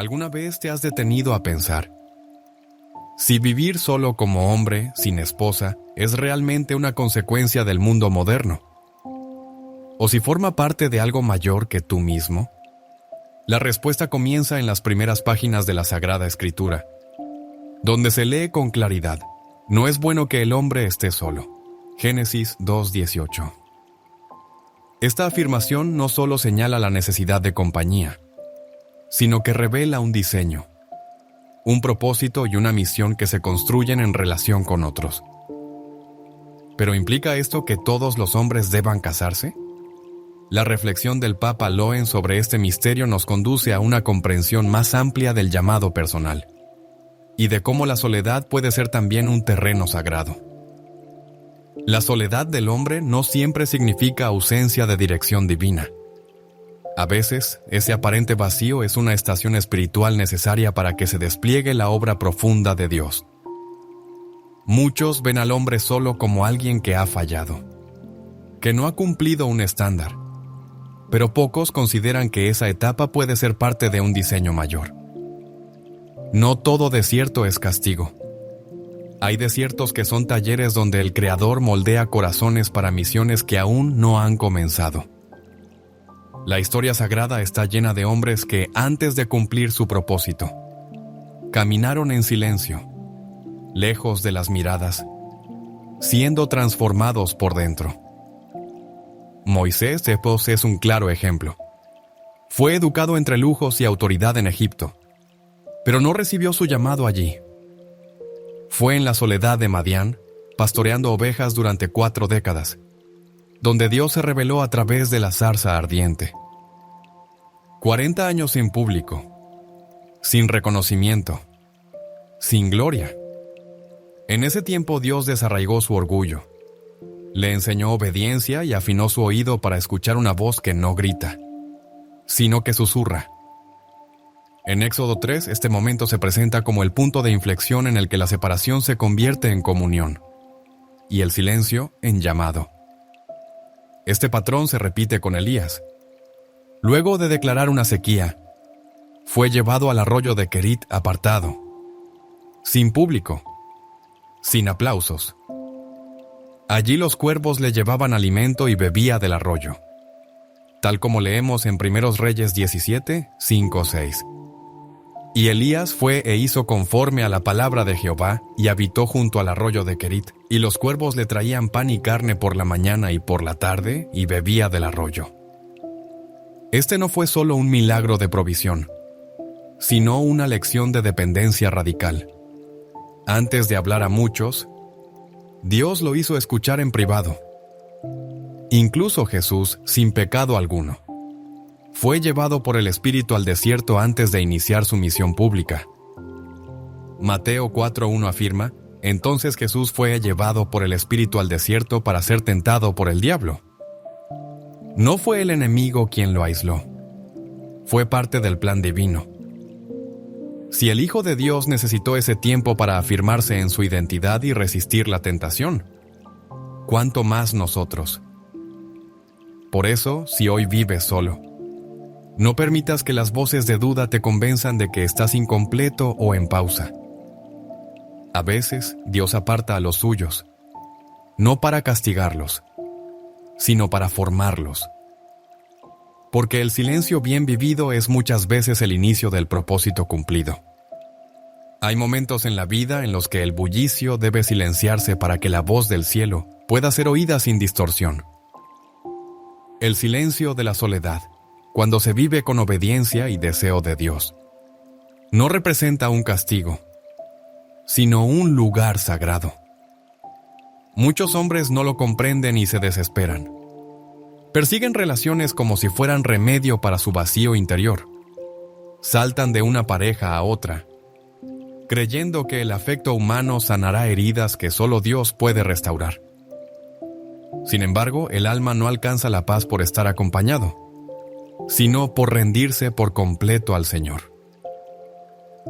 ¿Alguna vez te has detenido a pensar si vivir solo como hombre, sin esposa, es realmente una consecuencia del mundo moderno? ¿O si forma parte de algo mayor que tú mismo? La respuesta comienza en las primeras páginas de la Sagrada Escritura, donde se lee con claridad: no es bueno que el hombre esté solo. Génesis 2:18. Esta afirmación no solo señala la necesidad de compañía, sino que revela un diseño, un propósito y una misión que se construyen en relación con otros. ¿Pero implica esto que todos los hombres deban casarse? La reflexión del Papa Loen sobre este misterio nos conduce a una comprensión más amplia del llamado personal y de cómo la soledad puede ser también un terreno sagrado. La soledad del hombre no siempre significa ausencia de dirección divina. A veces, ese aparente vacío es una estación espiritual necesaria para que se despliegue la obra profunda de Dios. Muchos ven al hombre solo como alguien que ha fallado, que no ha cumplido un estándar, pero pocos consideran que esa etapa puede ser parte de un diseño mayor. No todo desierto es castigo. Hay desiertos que son talleres donde el Creador moldea corazones para misiones que aún no han comenzado. La historia sagrada está llena de hombres que, antes de cumplir su propósito, caminaron en silencio, lejos de las miradas, siendo transformados por dentro. Moisés es un claro ejemplo. Fue educado entre lujos y autoridad en Egipto, pero no recibió su llamado allí. Fue en la soledad de Madián, pastoreando ovejas durante 4 décadas, donde Dios se reveló a través de la zarza ardiente. 40 años sin público, sin reconocimiento, sin gloria. En ese tiempo Dios desarraigó su orgullo, le enseñó obediencia y afinó su oído para escuchar una voz que no grita, sino que susurra. En Éxodo 3, este momento se presenta como el punto de inflexión en el que la separación se convierte en comunión y el silencio en llamado. Este patrón se repite con Elías. Luego de declarar una sequía, fue llevado al arroyo de Querit apartado, sin público, sin aplausos. Allí los cuervos le llevaban alimento y bebía del arroyo, tal como leemos en 1 Reyes 17, 5-6. Y Elías fue e hizo conforme a la palabra de Jehová, y habitó junto al arroyo de Querit, y los cuervos le traían pan y carne por la mañana y por la tarde, y bebía del arroyo. Este no fue solo un milagro de provisión, sino una lección de dependencia radical. Antes de hablar a muchos, Dios lo hizo escuchar en privado. Incluso Jesús, sin pecado alguno, fue llevado por el Espíritu al desierto antes de iniciar su misión pública. Mateo 4:1 afirma: entonces Jesús fue llevado por el Espíritu al desierto para ser tentado por el diablo. No fue el enemigo quien lo aisló, fue parte del plan divino. Si el Hijo de Dios necesitó ese tiempo para afirmarse en su identidad y resistir la tentación, ¿cuánto más nosotros? Por eso, si hoy vives solo, no permitas que las voces de duda te convenzan de que estás incompleto o en pausa. A veces, Dios aparta a los suyos, no para castigarlos, sino para formarlos. Porque el silencio bien vivido es muchas veces el inicio del propósito cumplido. Hay momentos en la vida en los que el bullicio debe silenciarse para que la voz del cielo pueda ser oída sin distorsión. El silencio de la soledad, cuando se vive con obediencia y deseo de Dios, no representa un castigo, sino un lugar sagrado. Muchos hombres no lo comprenden y se desesperan. Persiguen relaciones como si fueran remedio para su vacío interior. Saltan de una pareja a otra, creyendo que el afecto humano sanará heridas que solo Dios puede restaurar. Sin embargo, el alma no alcanza la paz por estar acompañado, sino por rendirse por completo al Señor.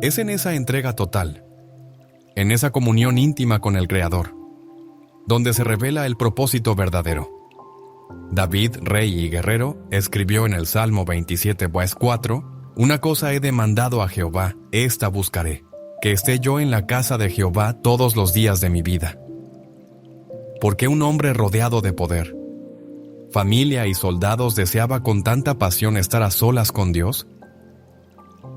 Es en esa entrega total, en esa comunión íntima con el Creador, donde se revela el propósito verdadero. David, rey y guerrero, escribió en el Salmo 27:4 Una cosa he demandado a Jehová, esta buscaré, que esté yo en la casa de Jehová todos los días de mi vida. ¿Por qué un hombre rodeado de poder, familia y soldados deseaba con tanta pasión estar a solas con Dios?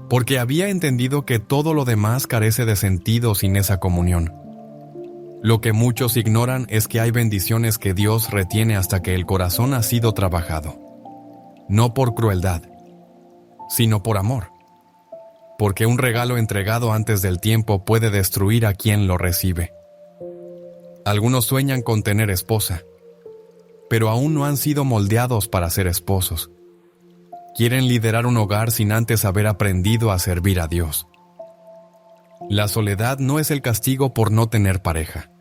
Porque había entendido que todo lo demás carece de sentido sin esa comunión. Lo que muchos ignoran es que hay bendiciones que Dios retiene hasta que el corazón ha sido trabajado. No por crueldad, sino por amor. Porque un regalo entregado antes del tiempo puede destruir a quien lo recibe. Algunos sueñan con tener esposa, pero aún no han sido moldeados para ser esposos. Quieren liderar un hogar sin antes haber aprendido a servir a Dios. La soledad no es el castigo por no tener pareja,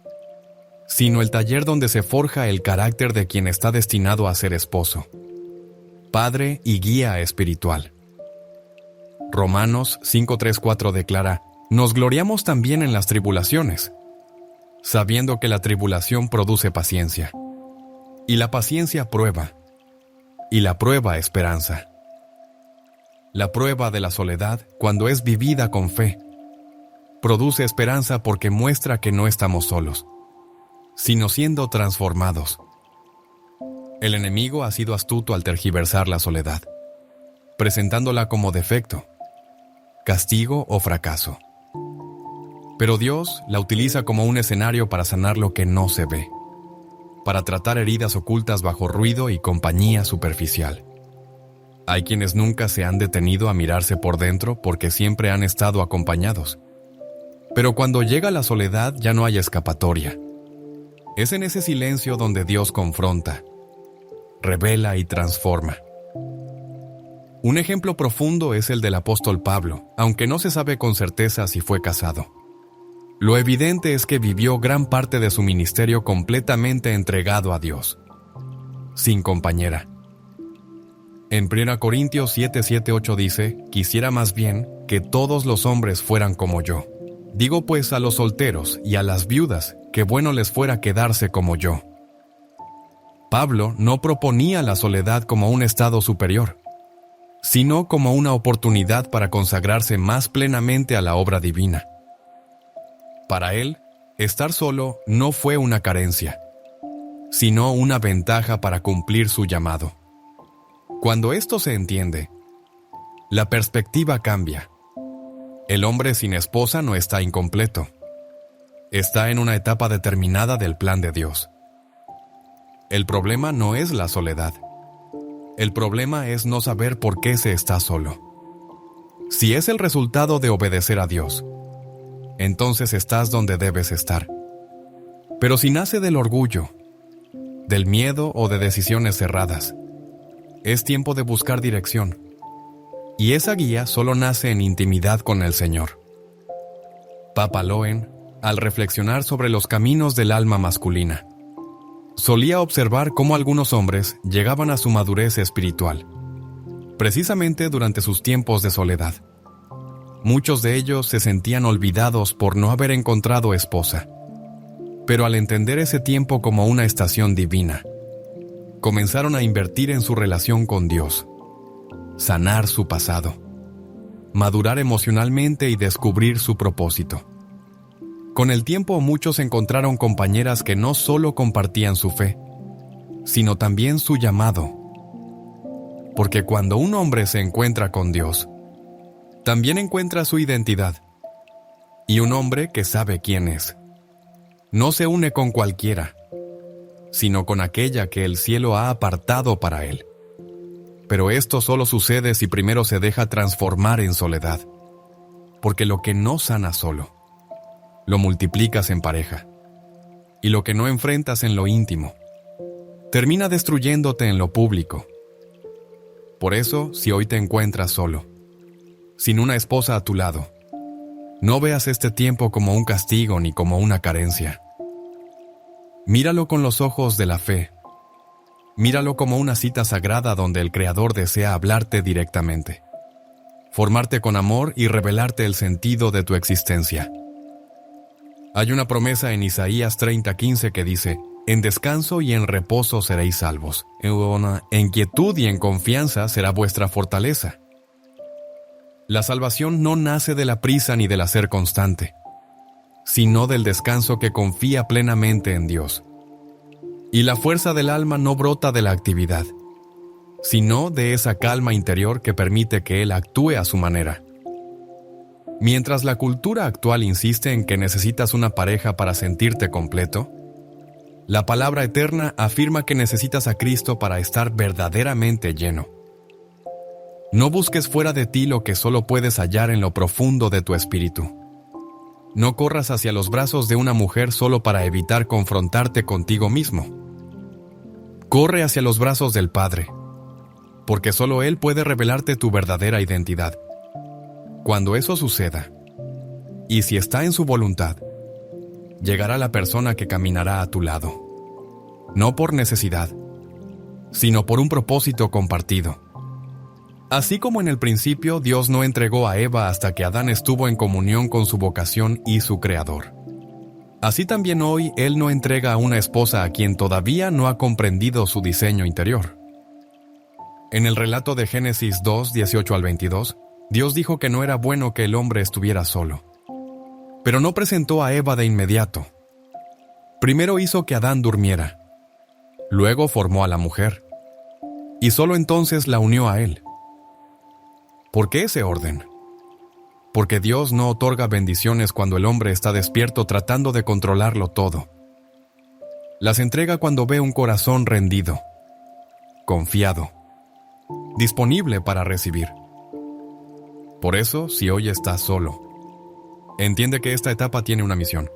sino el taller donde se forja el carácter de quien está destinado a ser esposo, padre y guía espiritual. Romanos 5:3-4 declara: nos gloriamos también en las tribulaciones, sabiendo que la tribulación produce paciencia, y la paciencia prueba, y la prueba esperanza. La prueba de la soledad, cuando es vivida con fe, produce esperanza porque muestra que no estamos solos, sino siendo transformados. El enemigo ha sido astuto al tergiversar la soledad, presentándola como defecto, castigo o fracaso. Pero Dios la utiliza como un escenario para sanar lo que no se ve, para tratar heridas ocultas bajo ruido y compañía superficial. Hay quienes nunca se han detenido a mirarse por dentro porque siempre han estado acompañados. Pero cuando llega la soledad ya no hay escapatoria. Es en ese silencio donde Dios confronta, revela y transforma. Un ejemplo profundo es el del apóstol Pablo, aunque no se sabe con certeza si fue casado. Lo evidente es que vivió gran parte de su ministerio completamente entregado a Dios, sin compañera. En 1 Corintios 7:7-8 dice: quisiera más bien que todos los hombres fueran como yo. Digo pues a los solteros y a las viudas que bueno les fuera quedarse como yo. Pablo no proponía la soledad como un estado superior, sino como una oportunidad para consagrarse más plenamente a la obra divina. Para él, estar solo no fue una carencia, sino una ventaja para cumplir su llamado. Cuando esto se entiende, la perspectiva cambia. El hombre sin esposa no está incompleto. Está en una etapa determinada del plan de Dios. El problema no es la soledad. El problema es no saber por qué se está solo. Si es el resultado de obedecer a Dios, entonces estás donde debes estar. Pero si nace del orgullo, del miedo o de decisiones cerradas, es tiempo de buscar dirección. Y esa guía solo nace en intimidad con el Señor. Papa Loen, al reflexionar sobre los caminos del alma masculina, solía observar cómo algunos hombres llegaban a su madurez espiritual, precisamente durante sus tiempos de soledad. Muchos de ellos se sentían olvidados por no haber encontrado esposa, pero al entender ese tiempo como una estación divina, comenzaron a invertir en su relación con Dios, sanar su pasado, madurar emocionalmente y descubrir su propósito. Con el tiempo muchos encontraron compañeras que no solo compartían su fe, sino también su llamado. Porque cuando un hombre se encuentra con Dios, también encuentra su identidad, y un hombre que sabe quién es. No se une con cualquiera, sino con aquella que el cielo ha apartado para él. Pero esto solo sucede si primero se deja transformar en soledad, porque lo que no sana solo, lo multiplicas en pareja, y lo que no enfrentas en lo íntimo, termina destruyéndote en lo público. Por eso, si hoy te encuentras solo, sin una esposa a tu lado, no veas este tiempo como un castigo ni como una carencia. Míralo con los ojos de la fe. Míralo como una cita sagrada donde el Creador desea hablarte directamente, formarte con amor y revelarte el sentido de tu existencia. Hay una promesa en Isaías 30:15 que dice: en descanso y en reposo seréis salvos. En quietud y en confianza será vuestra fortaleza. La salvación no nace de la prisa ni del hacer constante, sino del descanso que confía plenamente en Dios. Y la fuerza del alma no brota de la actividad, sino de esa calma interior que permite que Él actúe a su manera. Mientras la cultura actual insiste en que necesitas una pareja para sentirte completo, la palabra eterna afirma que necesitas a Cristo para estar verdaderamente lleno. No busques fuera de ti lo que solo puedes hallar en lo profundo de tu espíritu. No corras hacia los brazos de una mujer solo para evitar confrontarte contigo mismo. Corre hacia los brazos del Padre, porque solo Él puede revelarte tu verdadera identidad. Cuando eso suceda, y si está en su voluntad, llegará la persona que caminará a tu lado, no por necesidad, sino por un propósito compartido. Así como en el principio Dios no entregó a Eva hasta que Adán estuvo en comunión con su vocación y su Creador, así también hoy Él no entrega a una esposa a quien todavía no ha comprendido su diseño interior. En el relato de Génesis 2, 18 al 22, Dios dijo que no era bueno que el hombre estuviera solo. Pero no presentó a Eva de inmediato. Primero hizo que Adán durmiera. Luego formó a la mujer. Y solo entonces la unió a él. ¿Por qué ese orden? Porque Dios no otorga bendiciones cuando el hombre está despierto tratando de controlarlo todo. Las entrega cuando ve un corazón rendido, confiado, disponible para recibir. Por eso, si hoy estás solo, entiende que esta etapa tiene una misión.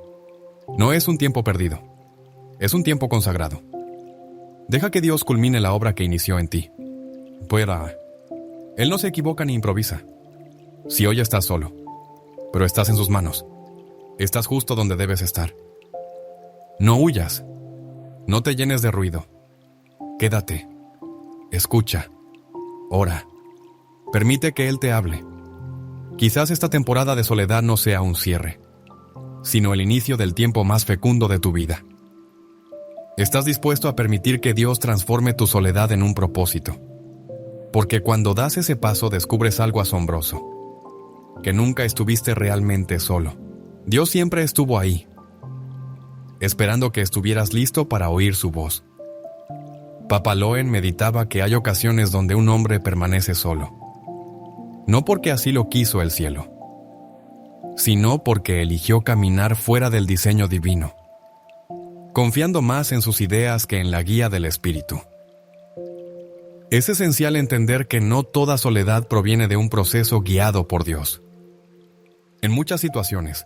No es un tiempo perdido, es un tiempo consagrado. Deja que Dios culmine la obra que inició en ti. Él no se equivoca ni improvisa. Si hoy estás solo, pero estás en sus manos, estás justo donde debes estar. No huyas, no te llenes de ruido. Quédate, escucha, ora, permite que Él te hable. Quizás esta temporada de soledad no sea un cierre, sino el inicio del tiempo más fecundo de tu vida. ¿Estás dispuesto a permitir que Dios transforme tu soledad en un propósito? Porque cuando das ese paso descubres algo asombroso, que nunca estuviste realmente solo. Dios siempre estuvo ahí, esperando que estuvieras listo para oír su voz. Papa Loen meditaba que hay ocasiones donde un hombre permanece solo, no porque así lo quiso el cielo, sino porque eligió caminar fuera del diseño divino, confiando más en sus ideas que en la guía del Espíritu. Es esencial entender que no toda soledad proviene de un proceso guiado por Dios. En muchas situaciones,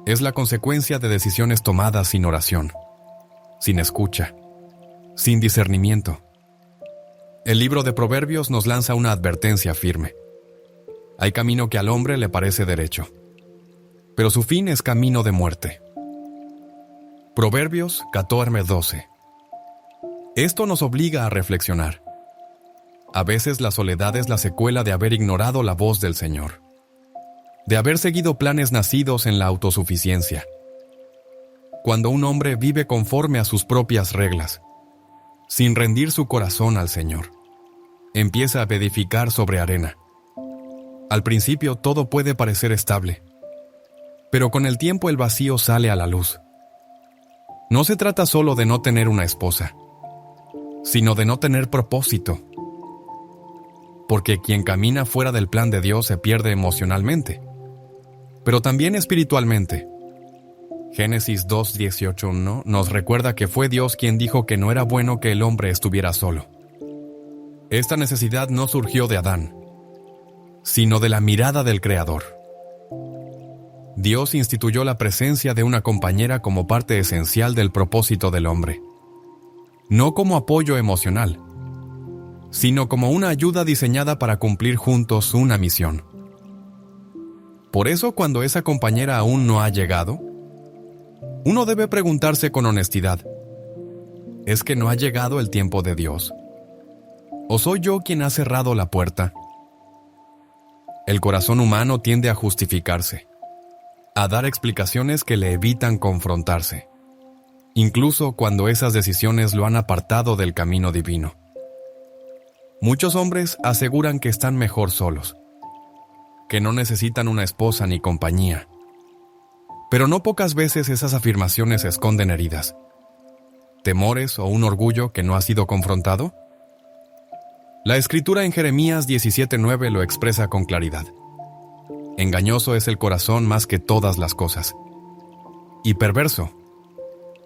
es la consecuencia de decisiones tomadas sin oración, sin escucha, sin discernimiento. El libro de Proverbios nos lanza una advertencia firme. Hay camino que al hombre le parece derecho, pero su fin es camino de muerte. Proverbios 14:12. Esto nos obliga a reflexionar. A veces la soledad es la secuela de haber ignorado la voz del Señor, de haber seguido planes nacidos en la autosuficiencia. Cuando un hombre vive conforme a sus propias reglas, sin rendir su corazón al Señor, empieza a edificar sobre arena. Al principio todo puede parecer estable, pero con el tiempo el vacío sale a la luz. No se trata solo de no tener una esposa, sino de no tener propósito. Porque quien camina fuera del plan de Dios se pierde emocionalmente, pero también espiritualmente. Génesis 2:18 nos recuerda que fue Dios quien dijo que no era bueno que el hombre estuviera solo. Esta necesidad no surgió de Adán, sino de la mirada del Creador. Dios instituyó la presencia de una compañera como parte esencial del propósito del hombre, no como apoyo emocional, sino como una ayuda diseñada para cumplir juntos una misión. Por eso, cuando esa compañera aún no ha llegado, uno debe preguntarse con honestidad: ¿es que no ha llegado el tiempo de Dios? ¿O soy yo quien ha cerrado la puerta? El corazón humano tiende a justificarse, a dar explicaciones que le evitan confrontarse, incluso cuando esas decisiones lo han apartado del camino divino. Muchos hombres aseguran que están mejor solos, que no necesitan una esposa ni compañía. Pero no pocas veces esas afirmaciones esconden heridas, temores o un orgullo que no ha sido confrontado. La escritura en Jeremías 17:9 lo expresa con claridad. Engañoso es el corazón más que todas las cosas. Y perverso,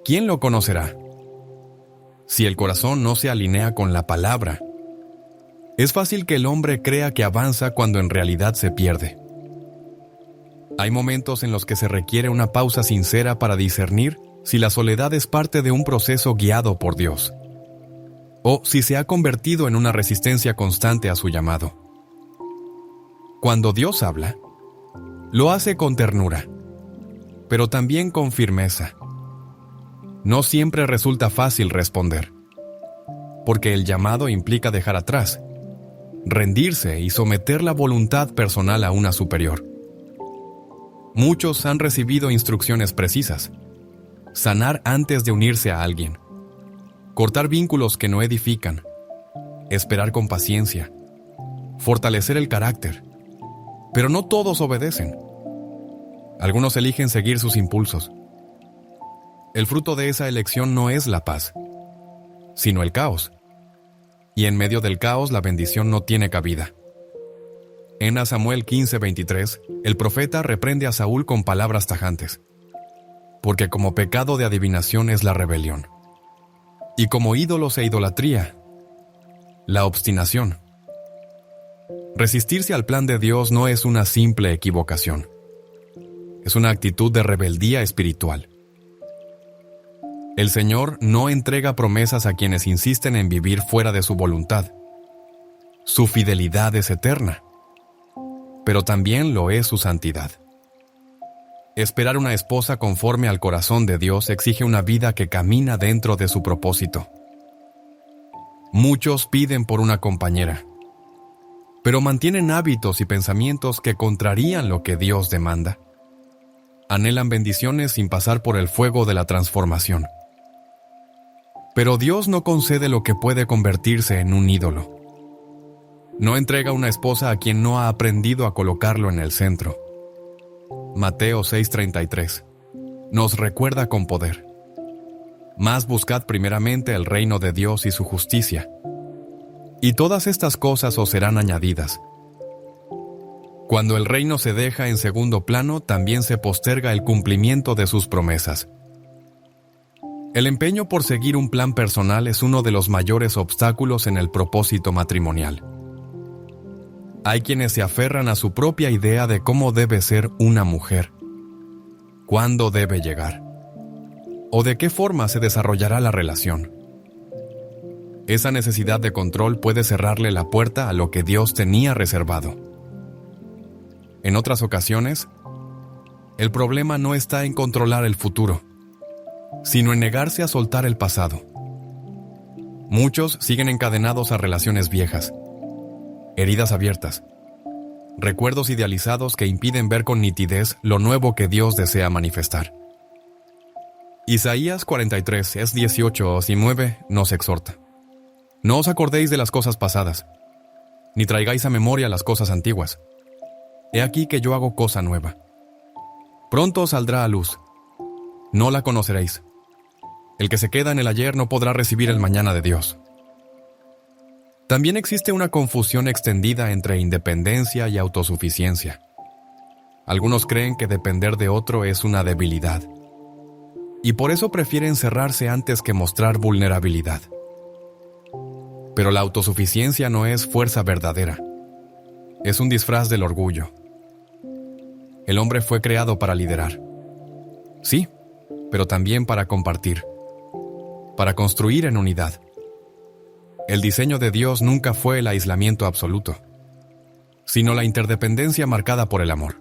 ¿quién lo conocerá? Si el corazón no se alinea con la palabra, es fácil que el hombre crea que avanza cuando en realidad se pierde. Hay momentos en los que se requiere una pausa sincera para discernir si la soledad es parte de un proceso guiado por Dios, o si se ha convertido en una resistencia constante a su llamado. Cuando Dios habla, lo hace con ternura, pero también con firmeza. No siempre resulta fácil responder, porque el llamado implica dejar atrás, rendirse y someter la voluntad personal a una superior. Muchos han recibido instrucciones precisas: sanar antes de unirse a alguien, cortar vínculos que no edifican, esperar con paciencia, fortalecer el carácter. Pero no todos obedecen. Algunos eligen seguir sus impulsos. El fruto de esa elección no es la paz, sino el caos. Y en medio del caos la bendición no tiene cabida. En Samuel 15:23, el profeta reprende a Saúl con palabras tajantes. Porque como pecado de adivinación es la rebelión, y como ídolos e idolatría, la obstinación. Resistirse al plan de Dios no es una simple equivocación. Es una actitud de rebeldía espiritual. El Señor no entrega promesas a quienes insisten en vivir fuera de su voluntad. Su fidelidad es eterna, pero también lo es su santidad. Esperar una esposa conforme al corazón de Dios exige una vida que camina dentro de su propósito. Muchos piden por una compañera, pero mantienen hábitos y pensamientos que contrarían lo que Dios demanda. Anhelan bendiciones sin pasar por el fuego de la transformación. Pero Dios no concede lo que puede convertirse en un ídolo. No entrega una esposa a quien no ha aprendido a colocarlo en el centro. Mateo 6:33 nos recuerda con poder: Mas buscad primeramente el reino de Dios y su justicia, y todas estas cosas os serán añadidas. Cuando el reino se deja en segundo plano, también se posterga el cumplimiento de sus promesas. El empeño por seguir un plan personal es uno de los mayores obstáculos en el propósito matrimonial. Hay quienes se aferran a su propia idea de cómo debe ser una mujer, cuándo debe llegar, o de qué forma se desarrollará la relación. Esa necesidad de control puede cerrarle la puerta a lo que Dios tenía reservado. En otras ocasiones, el problema no está en controlar el futuro, sino en negarse a soltar el pasado. Muchos siguen encadenados a relaciones viejas, heridas abiertas, recuerdos idealizados que impiden ver con nitidez lo nuevo que Dios desea manifestar. Isaías 43, 18 y 9 nos exhorta: No os acordéis de las cosas pasadas, ni traigáis a memoria las cosas antiguas. He aquí que yo hago cosa nueva. Pronto saldrá a luz. No la conoceréis. El que se queda en el ayer no podrá recibir el mañana de Dios. También existe una confusión extendida entre independencia y autosuficiencia. Algunos creen que depender de otro es una debilidad, y por eso prefieren cerrarse antes que mostrar vulnerabilidad. Pero la autosuficiencia no es fuerza verdadera. Es un disfraz del orgullo. El hombre fue creado para liderar. Sí, pero también para compartir, para construir en unidad. El diseño de Dios nunca fue el aislamiento absoluto, sino la interdependencia marcada por el amor.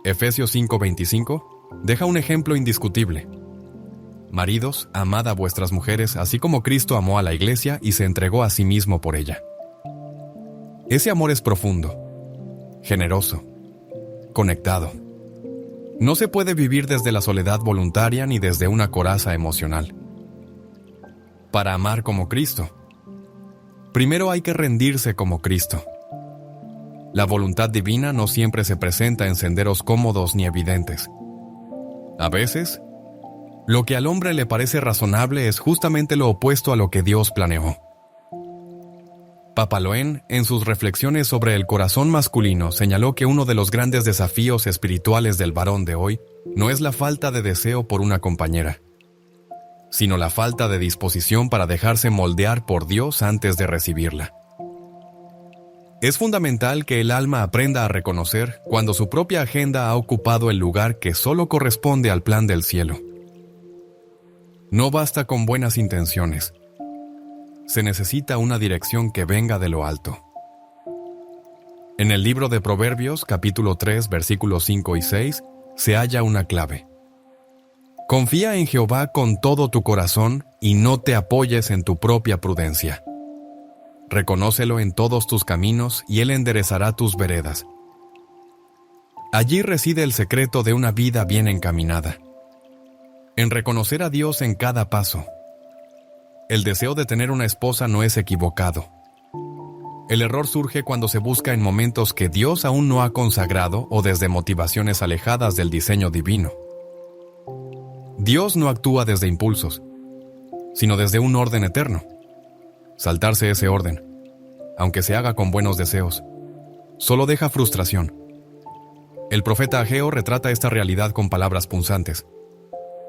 Efesios 5:25 deja un ejemplo indiscutible. Maridos, amad a vuestras mujeres, así como Cristo amó a la iglesia y se entregó a sí mismo por ella. Ese amor es profundo, generoso, conectado. No se puede vivir desde la soledad voluntaria ni desde una coraza emocional. Para amar como Cristo, primero hay que rendirse como Cristo. La voluntad divina no siempre se presenta en senderos cómodos ni evidentes. A veces, lo que al hombre le parece razonable es justamente lo opuesto a lo que Dios planeó. Papaloen, en sus reflexiones sobre el corazón masculino, señaló que uno de los grandes desafíos espirituales del varón de hoy no es la falta de deseo por una compañera, sino la falta de disposición para dejarse moldear por Dios antes de recibirla. Es fundamental que el alma aprenda a reconocer cuando su propia agenda ha ocupado el lugar que solo corresponde al plan del cielo. No basta con buenas intenciones. Se necesita una dirección que venga de lo alto. En el libro de Proverbios, capítulo 3, versículos 5 y 6, se halla una clave. Confía en Jehová con todo tu corazón y no te apoyes en tu propia prudencia. Reconócelo en todos tus caminos y Él enderezará tus veredas. Allí reside el secreto de una vida bien encaminada. En reconocer a Dios en cada paso. El deseo de tener una esposa no es equivocado. El error surge cuando se busca en momentos que Dios aún no ha consagrado o desde motivaciones alejadas del diseño divino. Dios no actúa desde impulsos, sino desde un orden eterno. Saltarse ese orden, aunque se haga con buenos deseos, solo deja frustración. El profeta Ageo retrata esta realidad con palabras punzantes.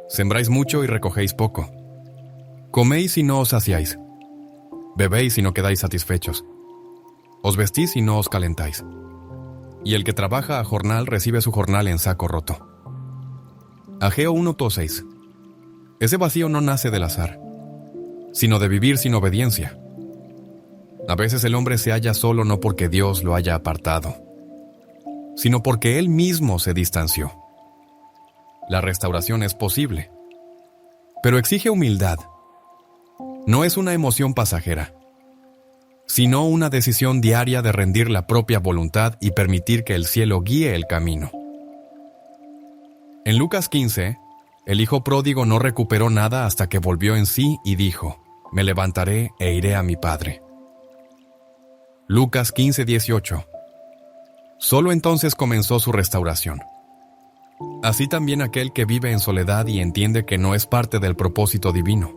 Sembráis mucho y recogéis poco. Coméis y no os saciáis. Bebéis y no quedáis satisfechos. Os vestís y no os calentáis. Y el que trabaja a jornal recibe su jornal en saco roto. Ageo 1:6. Ese vacío no nace del azar, sino de vivir sin obediencia. A veces el hombre se halla solo no porque Dios lo haya apartado, sino porque él mismo se distanció. La restauración es posible, pero exige humildad. No es una emoción pasajera, sino una decisión diaria de rendir la propia voluntad y permitir que el cielo guíe el camino. En Lucas 15, el hijo pródigo no recuperó nada hasta que volvió en sí y dijo: me levantaré e iré a mi padre. Lucas 15:18. Solo entonces comenzó su restauración. Así también aquel que vive en soledad y entiende que no es parte del propósito divino,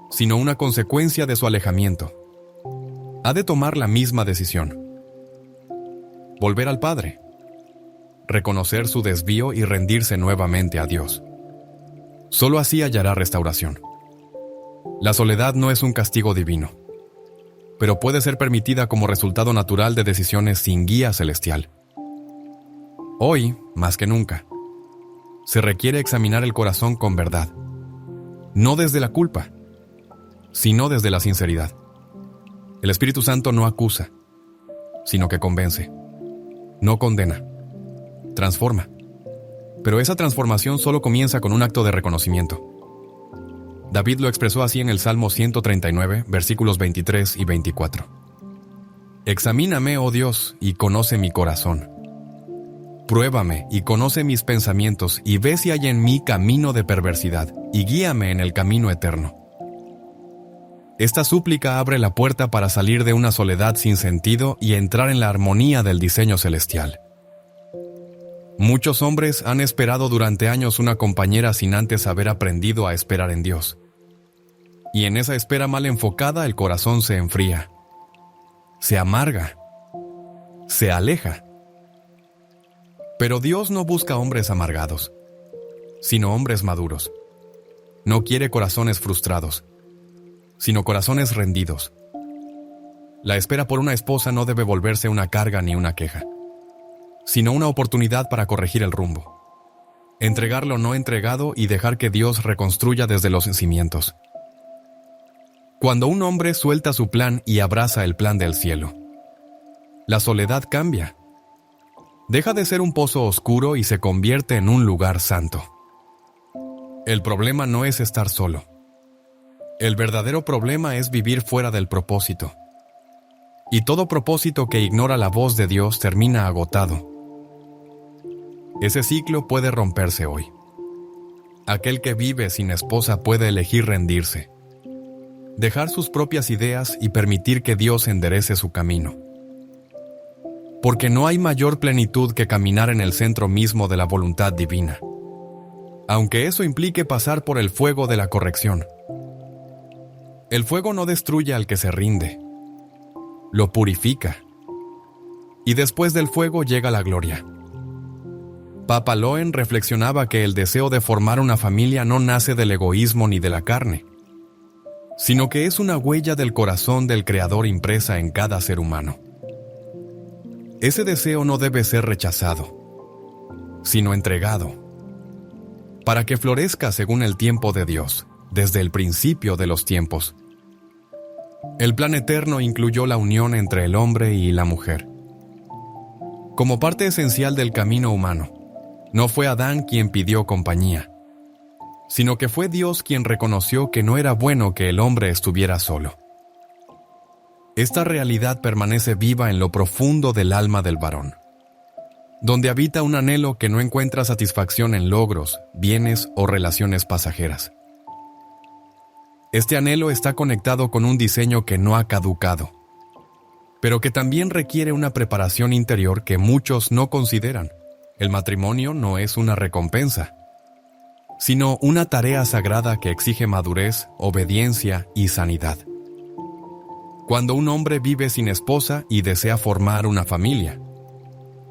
sino una consecuencia de su alejamiento, ha de tomar la misma decisión. Volver al Padre, reconocer su desvío y rendirse nuevamente a Dios. Solo así hallará restauración. La soledad no es un castigo divino, pero puede ser permitida como resultado natural de decisiones sin guía celestial. Hoy, más que nunca, se requiere examinar el corazón con verdad, no desde la culpa, sino desde la sinceridad. El Espíritu Santo no acusa, sino que convence, no condena, transforma. Pero esa transformación solo comienza con un acto de reconocimiento. David lo expresó así en el Salmo 139, versículos 23 y 24. Examíname, oh Dios, y conoce mi corazón. Pruébame y conoce mis pensamientos y ve si hay en mí camino de perversidad y guíame en el camino eterno. Esta súplica abre la puerta para salir de una soledad sin sentido y entrar en la armonía del diseño celestial. Muchos hombres han esperado durante años una compañera sin antes haber aprendido a esperar en Dios. Y en esa espera mal enfocada el corazón se enfría, se amarga, se aleja. Pero Dios no busca hombres amargados, sino hombres maduros. No quiere corazones frustrados, sino corazones rendidos. La espera por una esposa no debe volverse una carga ni una queja, sino una oportunidad para corregir el rumbo. Entregar lo no entregado y dejar que Dios reconstruya desde los cimientos. Cuando un hombre suelta su plan y abraza el plan del cielo, la soledad cambia. Deja de ser un pozo oscuro y se convierte en un lugar santo. El problema no es estar solo. El verdadero problema es vivir fuera del propósito. Y todo propósito que ignora la voz de Dios termina agotado. Ese ciclo puede romperse hoy. Aquel que vive sin esposa puede elegir rendirse, dejar sus propias ideas y permitir que Dios enderece su camino. porque no hay mayor plenitud que caminar en el centro mismo de la voluntad divina, aunque eso implique pasar por el fuego de la corrección. El fuego no destruye al que se rinde, lo purifica, y después del fuego llega la gloria. Papa Loen reflexionaba que el deseo de formar una familia no nace del egoísmo ni de la carne, sino que es una huella del corazón del Creador impresa en cada ser humano. Ese deseo no debe ser rechazado, sino entregado, para que florezca según el tiempo de Dios, desde el principio de los tiempos. El plan eterno incluyó la unión entre el hombre y la mujer. Como parte esencial del camino humano, no fue Adán quien pidió compañía, sino que fue Dios quien reconoció que no era bueno que el hombre estuviera solo. Esta realidad permanece viva en lo profundo del alma del varón, donde habita un anhelo que no encuentra satisfacción en logros, bienes o relaciones pasajeras. Este anhelo está conectado con un diseño que no ha caducado, pero que también requiere una preparación interior que muchos no consideran. El matrimonio no es una recompensa, sino una tarea sagrada que exige madurez, obediencia y sanidad. Cuando un hombre vive sin esposa y desea formar una familia,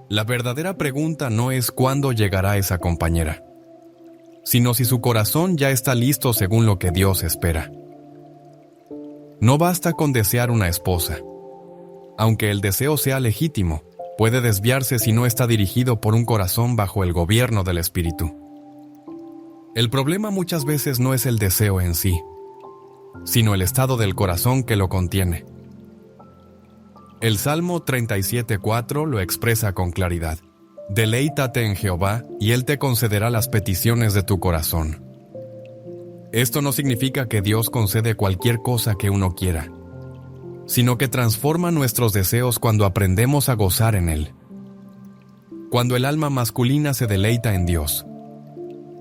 la verdadera pregunta no es cuándo llegará esa compañera, sino si su corazón ya está listo según lo que Dios espera. No basta con desear una esposa. Aunque el deseo sea legítimo, puede desviarse si no está dirigido por un corazón bajo el gobierno del Espíritu. El problema muchas veces no es el deseo en sí, sino el estado del corazón que lo contiene. El Salmo 37:4 lo expresa con claridad. Deleítate en Jehová, y Él te concederá las peticiones de tu corazón. Esto no significa que Dios concede cualquier cosa que uno quiera, sino que transforma nuestros deseos cuando aprendemos a gozar en Él. Cuando el alma masculina se deleita en Dios,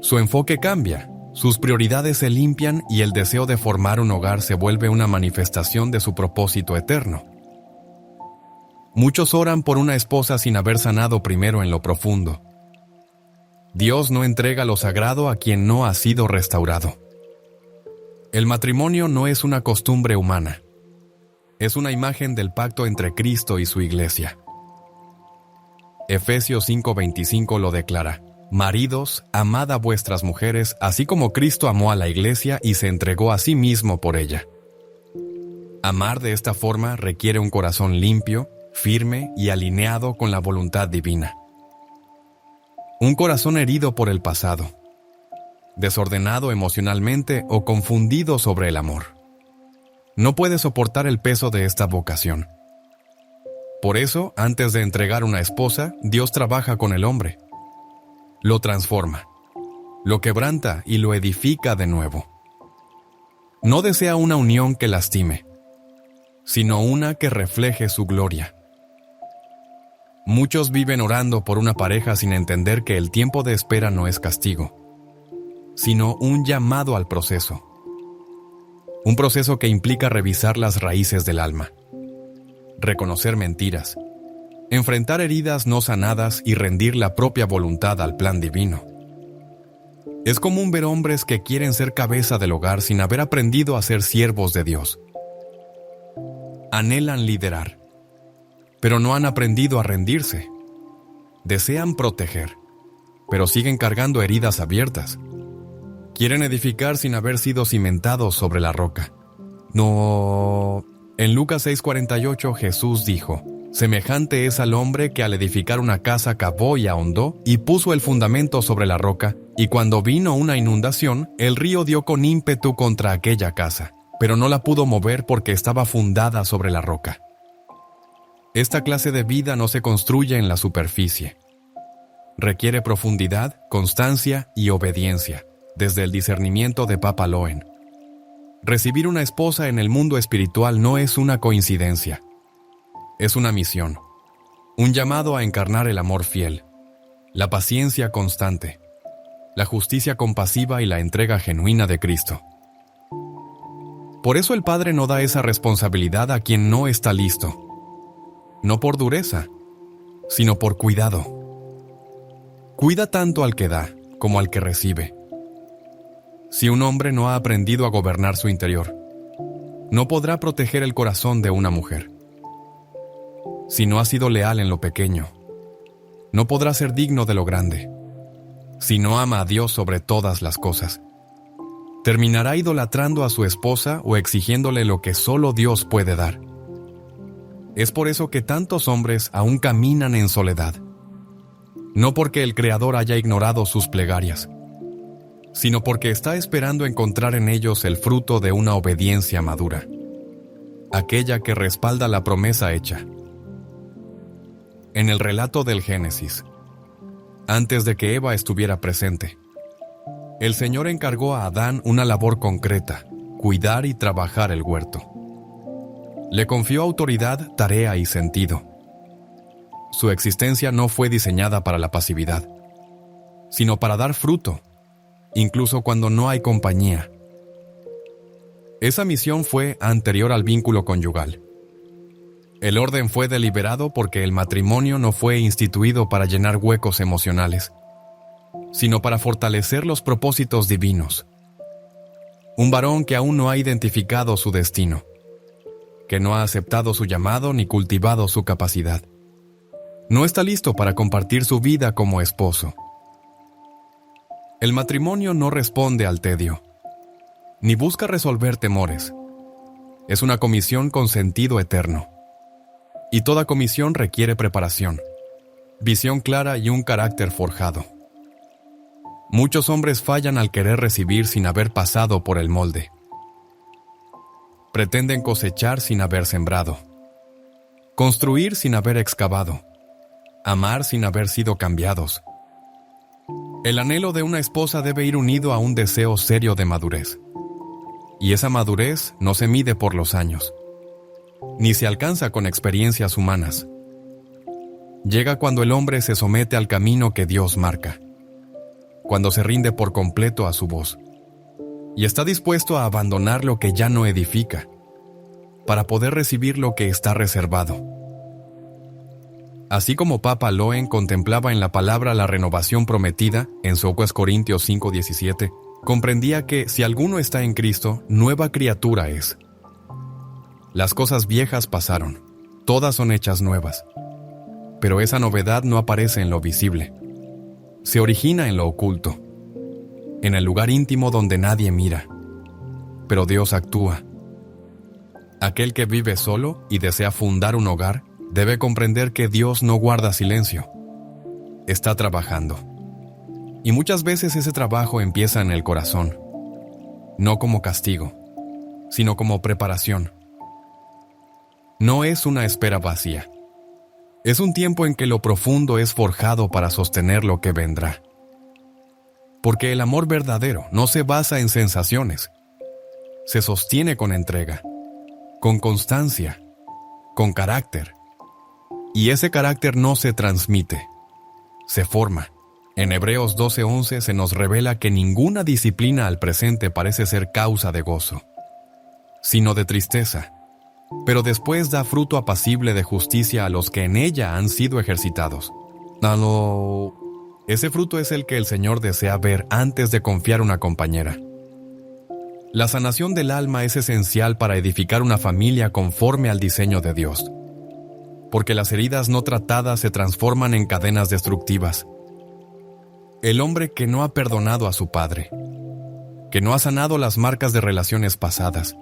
su enfoque cambia, sus prioridades se limpian y el deseo de formar un hogar se vuelve una manifestación de su propósito eterno. Muchos oran por una esposa sin haber sanado primero en lo profundo. Dios no entrega lo sagrado a quien no ha sido restaurado. El matrimonio no es una costumbre humana. Es una imagen del pacto entre Cristo y su iglesia. Efesios 5:25 lo declara: Maridos, amad a vuestras mujeres, así como Cristo amó a la iglesia y se entregó a sí mismo por ella. Amar de esta forma requiere un corazón limpio, firme y alineado con la voluntad divina. Un corazón herido por el pasado, desordenado emocionalmente o confundido sobre el amor, no puede soportar el peso de esta vocación. Por eso, antes de entregar una esposa, Dios trabaja con el hombre. Lo transforma, lo quebranta y lo edifica de nuevo. No desea una unión que lastime, sino una que refleje su gloria. Muchos viven orando por una pareja sin entender que el tiempo de espera no es castigo, sino un llamado al proceso. Un proceso que implica revisar las raíces del alma, reconocer mentiras, enfrentar heridas no sanadas y rendir la propia voluntad al plan divino. Es común ver hombres que quieren ser cabeza del hogar sin haber aprendido a ser siervos de Dios. Anhelan liderar, pero no han aprendido a rendirse. Desean proteger, pero siguen cargando heridas abiertas. Quieren edificar sin haber sido cimentados sobre la roca. No. En Lucas 6:48 Jesús dijo: Semejante es al hombre que al edificar una casa cavó y ahondó y puso el fundamento sobre la roca, y cuando vino una inundación, el río dio con ímpetu contra aquella casa, pero no la pudo mover porque estaba fundada sobre la roca. Esta clase de vida no se construye en la superficie. Requiere profundidad, constancia y obediencia, desde el discernimiento de Papa Loen. Recibir una esposa en el mundo espiritual no es una coincidencia. Es una misión, un llamado a encarnar el amor fiel, la paciencia constante, la justicia compasiva y la entrega genuina de Cristo. Por eso el Padre no da esa responsabilidad a quien no está listo. No por dureza, sino por cuidado. Cuida tanto al que da como al que recibe. Si un hombre no ha aprendido a gobernar su interior, no podrá proteger el corazón de una mujer. Si no ha sido leal en lo pequeño, no podrá ser digno de lo grande. Si no ama a Dios sobre todas las cosas, terminará idolatrando a su esposa o exigiéndole lo que solo Dios puede dar. Es por eso que tantos hombres aún caminan en soledad. No porque el Creador haya ignorado sus plegarias, sino porque está esperando encontrar en ellos el fruto de una obediencia madura, aquella que respalda la promesa hecha. En el relato del Génesis, antes de que Eva estuviera presente, el Señor encargó a Adán una labor concreta: cuidar y trabajar el huerto. Le confió autoridad, tarea y sentido. Su existencia no fue diseñada para la pasividad, sino para dar fruto, incluso cuando no hay compañía. Esa misión fue anterior al vínculo conyugal. El orden fue deliberado porque el matrimonio no fue instituido para llenar huecos emocionales, sino para fortalecer los propósitos divinos. Un varón que aún no ha identificado su destino, que no ha aceptado su llamado ni cultivado su capacidad, no está listo para compartir su vida como esposo. El matrimonio no responde al tedio, ni busca resolver temores. Es una comisión con sentido eterno. Y toda comisión requiere preparación, visión clara y un carácter forjado. Muchos hombres fallan al querer recibir sin haber pasado por el molde. Pretenden cosechar sin haber sembrado, construir sin haber excavado, amar sin haber sido cambiados. El anhelo de una esposa debe ir unido a un deseo serio de madurez. Y esa madurez no se mide por los años, ni se alcanza con experiencias humanas. Llega cuando el hombre se somete al camino que Dios marca, cuando se rinde por completo a su voz, y está dispuesto a abandonar lo que ya no edifica, para poder recibir lo que está reservado. Así como Papa Loen contemplaba en la palabra la renovación prometida, en 2 Corintios 5:17, comprendía que si alguno está en Cristo, nueva criatura es. Las cosas viejas pasaron, todas son hechas nuevas. Pero esa novedad no aparece en lo visible. Se origina en lo oculto, en el lugar íntimo donde nadie mira. Pero Dios actúa. Aquel que vive solo y desea fundar un hogar debe comprender que Dios no guarda silencio. Está trabajando. Y muchas veces ese trabajo empieza en el corazón, no como castigo, sino como preparación. No es una espera vacía. Es un tiempo en que lo profundo es forjado para sostener lo que vendrá. Porque el amor verdadero no se basa en sensaciones. Se sostiene con entrega, con constancia, con carácter. Y ese carácter no se transmite, se forma. En Hebreos 12:11 se nos revela que ninguna disciplina al presente parece ser causa de gozo, sino de tristeza, pero después da fruto apacible de justicia a los que en ella han sido ejercitados. Ese fruto es el que el Señor desea ver antes de confiar una compañera. La sanación del alma es esencial para edificar una familia conforme al diseño de Dios, porque las heridas no tratadas se transforman en cadenas destructivas. El hombre que no ha perdonado a su padre, que no ha sanado las marcas de relaciones pasadas,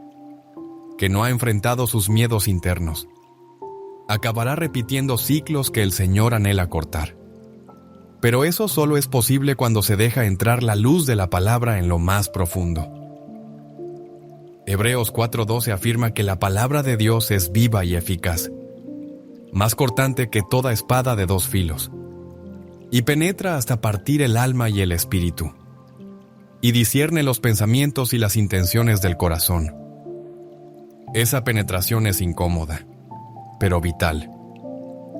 que no ha enfrentado sus miedos internos, acabará repitiendo ciclos que el Señor anhela cortar. Pero eso solo es posible cuando se deja entrar la luz de la palabra en lo más profundo. Hebreos 4:12 afirma que la palabra de Dios es viva y eficaz, más cortante que toda espada de dos filos, y penetra hasta partir el alma y el espíritu, y discierne los pensamientos y las intenciones del corazón. Esa penetración es incómoda, pero vital.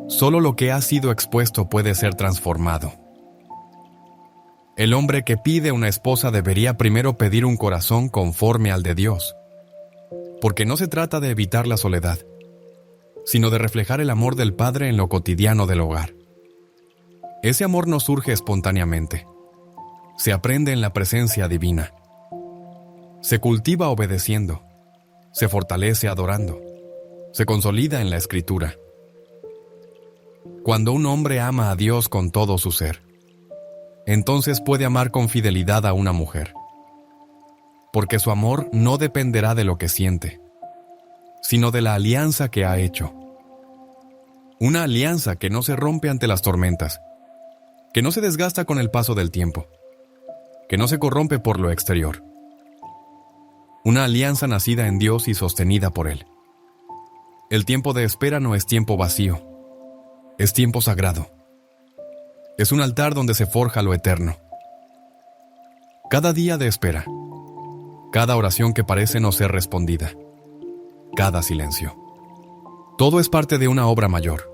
Solo lo que ha sido expuesto puede ser transformado. El hombre que pide una esposa debería primero pedir un corazón conforme al de Dios, porque no se trata de evitar la soledad, sino de reflejar el amor del Padre en lo cotidiano del hogar. Ese amor no surge espontáneamente. Se aprende en la presencia divina. Se cultiva obedeciendo. Se fortalece adorando. Se consolida en la Escritura. Cuando un hombre ama a Dios con todo su ser, entonces puede amar con fidelidad a una mujer, porque su amor no dependerá de lo que siente, sino de la alianza que ha hecho. Una alianza que no se rompe ante las tormentas, que no se desgasta con el paso del tiempo, que no se corrompe por lo exterior. Una alianza nacida en Dios y sostenida por Él. El tiempo de espera no es tiempo vacío, es tiempo sagrado. Es un altar donde se forja lo eterno. Cada día de espera, cada oración que parece no ser respondida, cada silencio. Todo es parte de una obra mayor.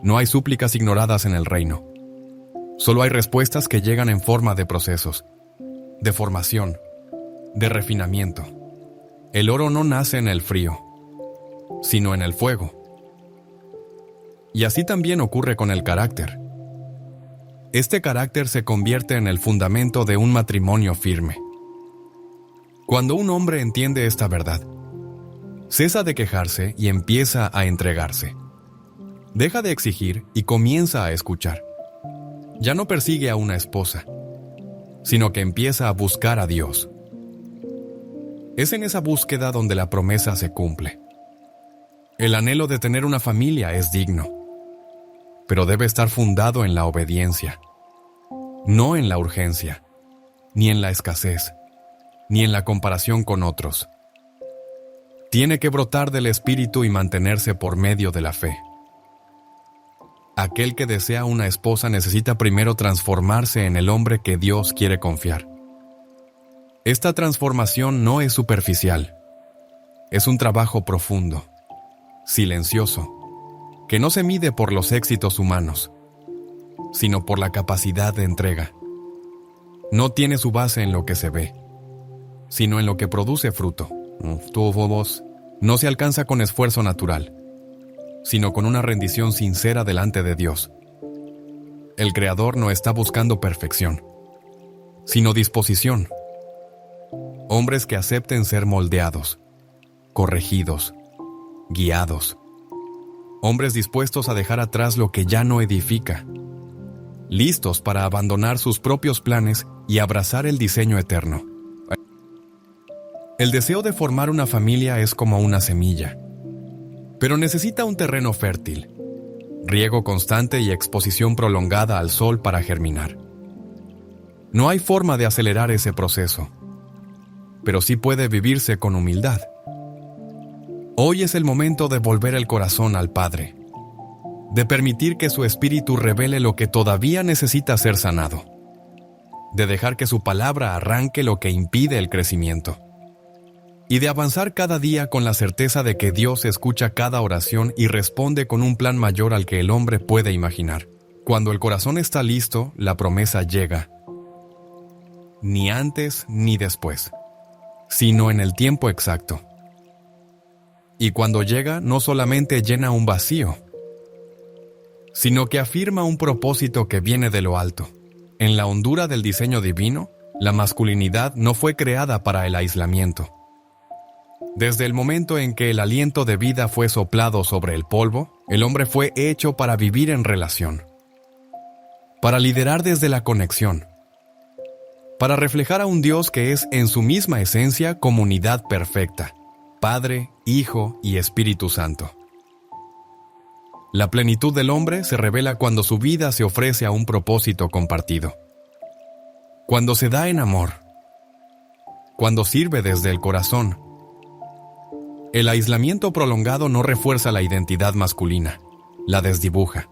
No hay súplicas ignoradas en el reino. Solo hay respuestas que llegan en forma de procesos, de formación, de refinamiento. El oro no nace en el frío, sino en el fuego. Y así también ocurre con el carácter. Este carácter se convierte en el fundamento de un matrimonio firme. Cuando un hombre entiende esta verdad, cesa de quejarse y empieza a entregarse. Deja de exigir y comienza a escuchar. Ya no persigue a una esposa, sino que empieza a buscar a Dios. Es en esa búsqueda donde la promesa se cumple. El anhelo de tener una familia es digno, pero debe estar fundado en la obediencia, no en la urgencia, ni en la escasez, ni en la comparación con otros. Tiene que brotar del espíritu y mantenerse por medio de la fe. Aquel que desea una esposa necesita primero transformarse en el hombre que Dios quiere confiar. Esta transformación no es superficial, es un trabajo profundo, silencioso, que no se mide por los éxitos humanos, sino por la capacidad de entrega. No tiene su base en lo que se ve, sino en lo que produce fruto. No se alcanza con esfuerzo natural, sino con una rendición sincera delante de Dios. El Creador no está buscando perfección, sino disposición. Hombres que acepten ser moldeados, corregidos, guiados. Hombres dispuestos a dejar atrás lo que ya no edifica, listos para abandonar sus propios planes y abrazar el diseño eterno. El deseo de formar una familia es como una semilla, pero necesita un terreno fértil, riego constante y exposición prolongada al sol para germinar. No hay forma de acelerar ese proceso, pero sí puede vivirse con humildad. Hoy es el momento de volver el corazón al Padre, de permitir que su espíritu revele lo que todavía necesita ser sanado, de dejar que su palabra arranque lo que impide el crecimiento, y de avanzar cada día con la certeza de que Dios escucha cada oración y responde con un plan mayor al que el hombre puede imaginar. Cuando el corazón está listo, la promesa llega. Ni antes ni después, sino en el tiempo exacto. Y cuando llega, no solamente llena un vacío, sino que afirma un propósito que viene de lo alto. En la hondura del diseño divino, la masculinidad no fue creada para el aislamiento. Desde el momento en que el aliento de vida fue soplado sobre el polvo, el hombre fue hecho para vivir en relación, para liderar desde la conexión, para reflejar a un Dios que es en su misma esencia comunidad perfecta, Padre, Hijo y Espíritu Santo. La plenitud del hombre se revela cuando su vida se ofrece a un propósito compartido, cuando se da en amor, cuando sirve desde el corazón. El aislamiento prolongado no refuerza la identidad masculina, la desdibuja.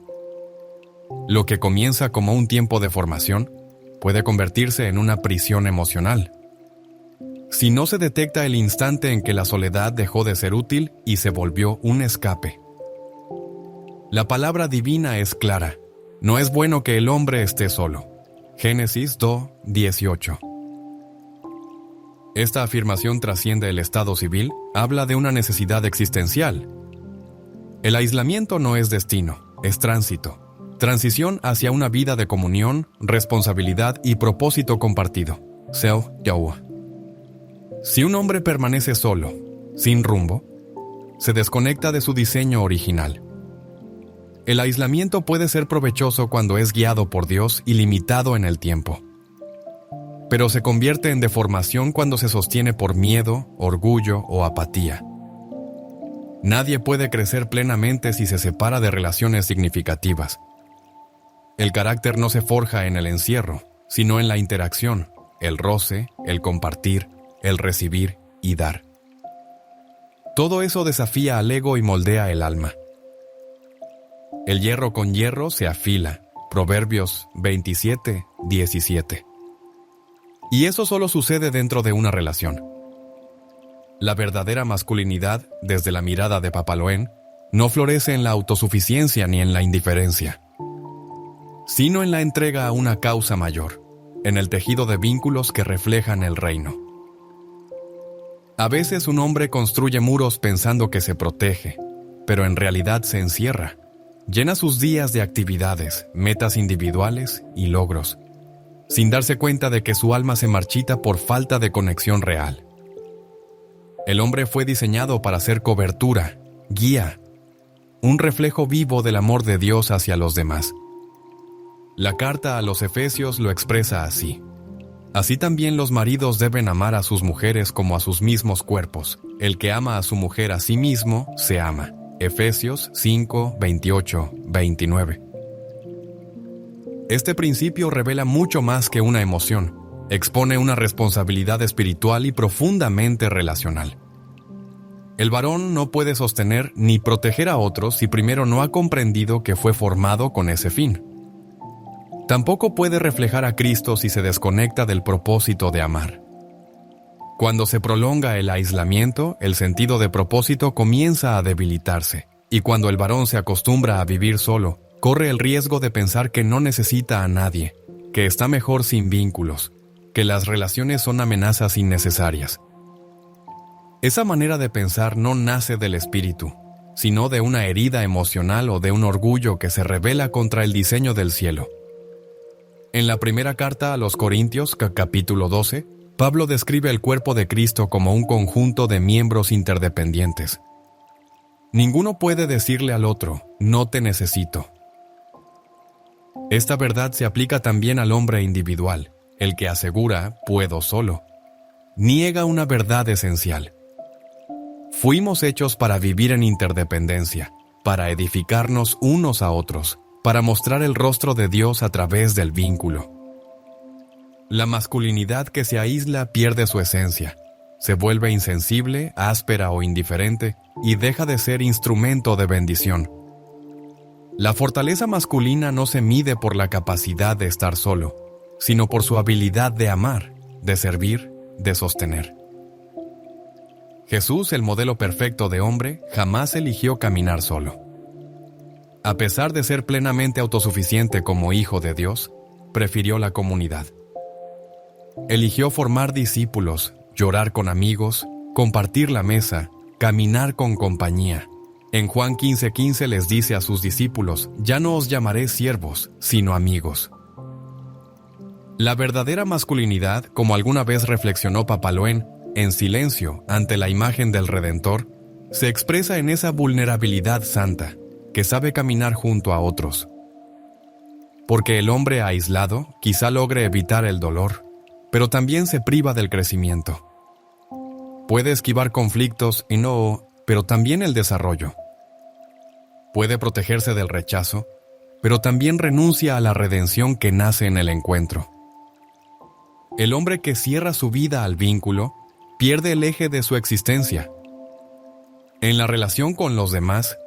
Lo que comienza como un tiempo de formación puede convertirse en una prisión emocional, si no se detecta el instante en que la soledad dejó de ser útil y se volvió un escape. La palabra divina es clara: no es bueno que el hombre esté solo. Génesis 2:18. Esta afirmación trasciende el estado civil, habla de una necesidad existencial. El aislamiento no es destino, es tránsito. Transición hacia una vida de comunión, responsabilidad y propósito compartido. Seo Yawa. Si un hombre permanece solo, sin rumbo, se desconecta de su diseño original. El aislamiento puede ser provechoso cuando es guiado por Dios y limitado en el tiempo. Pero se convierte en deformación cuando se sostiene por miedo, orgullo o apatía. Nadie puede crecer plenamente si se separa de relaciones significativas. El carácter no se forja en el encierro, sino en la interacción, el roce, el compartir, el recibir y dar. Todo eso desafía al ego y moldea el alma. El hierro con hierro se afila. Proverbios 27:17. Y eso solo sucede dentro de una relación. La verdadera masculinidad, desde la mirada de Papaloén, no florece en la autosuficiencia ni en la indiferencia, sino en la entrega a una causa mayor, en el tejido de vínculos que reflejan el reino. A veces un hombre construye muros pensando que se protege, pero en realidad se encierra. Llena sus días de actividades, metas individuales y logros, sin darse cuenta de que su alma se marchita por falta de conexión real. El hombre fue diseñado para ser cobertura, guía, un reflejo vivo del amor de Dios hacia los demás. La carta a los Efesios lo expresa así. Así también los maridos deben amar a sus mujeres como a sus mismos cuerpos. El que ama a su mujer a sí mismo, se ama. Efesios 5:28-29. Este principio revela mucho más que una emoción. Expone una responsabilidad espiritual y profundamente relacional. El varón no puede sostener ni proteger a otros si primero no ha comprendido que fue formado con ese fin. Tampoco puede reflejar a Cristo si se desconecta del propósito de amar. Cuando se prolonga el aislamiento, el sentido de propósito comienza a debilitarse, y cuando el varón se acostumbra a vivir solo, corre el riesgo de pensar que no necesita a nadie, que está mejor sin vínculos, que las relaciones son amenazas innecesarias. Esa manera de pensar no nace del espíritu, sino de una herida emocional o de un orgullo que se rebela contra el diseño del cielo. En la primera carta a los Corintios, capítulo 12, Pablo describe el cuerpo de Cristo como un conjunto de miembros interdependientes. Ninguno puede decirle al otro, no te necesito. Esta verdad se aplica también al hombre individual, el que asegura, puedo solo. Niega una verdad esencial. Fuimos hechos para vivir en interdependencia, para edificarnos unos a otros, para mostrar el rostro de Dios a través del vínculo. La masculinidad que se aísla pierde su esencia, se vuelve insensible, áspera o indiferente y deja de ser instrumento de bendición. La fortaleza masculina no se mide por la capacidad de estar solo, sino por su habilidad de amar, de servir, de sostener. Jesús, el modelo perfecto de hombre, jamás eligió caminar solo. A pesar de ser plenamente autosuficiente como hijo de Dios, prefirió la comunidad. Eligió formar discípulos, llorar con amigos, compartir la mesa, caminar con compañía. En Juan 15:15 les dice a sus discípulos, ya no os llamaré siervos, sino amigos. La verdadera masculinidad, como alguna vez reflexionó Papaloén, en silencio ante la imagen del Redentor, se expresa en esa vulnerabilidad santa, que sabe caminar junto a otros. Porque el hombre aislado quizá logre evitar el dolor, pero también se priva del crecimiento. Puede esquivar conflictos pero también el desarrollo. Puede protegerse del rechazo, pero también renuncia a la redención que nace en el encuentro. El hombre que cierra su vida al vínculo pierde el eje de su existencia. En la relación con los demás,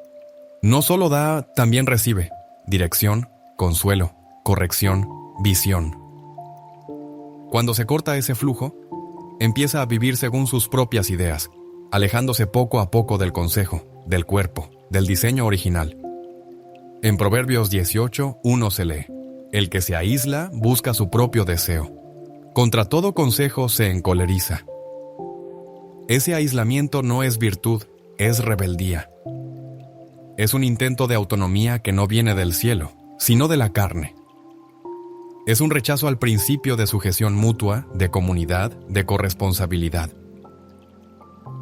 no solo da, también recibe dirección, consuelo, corrección, visión. Cuando se corta ese flujo, empieza a vivir según sus propias ideas, alejándose poco a poco del consejo, del cuerpo, del diseño original. En Proverbios 18:1 se lee, el que se aísla busca su propio deseo. Contra todo consejo se encoleriza. Ese aislamiento no es virtud, es rebeldía. Es un intento de autonomía que no viene del cielo, sino de la carne. Es un rechazo al principio de sujeción mutua, de comunidad, de corresponsabilidad.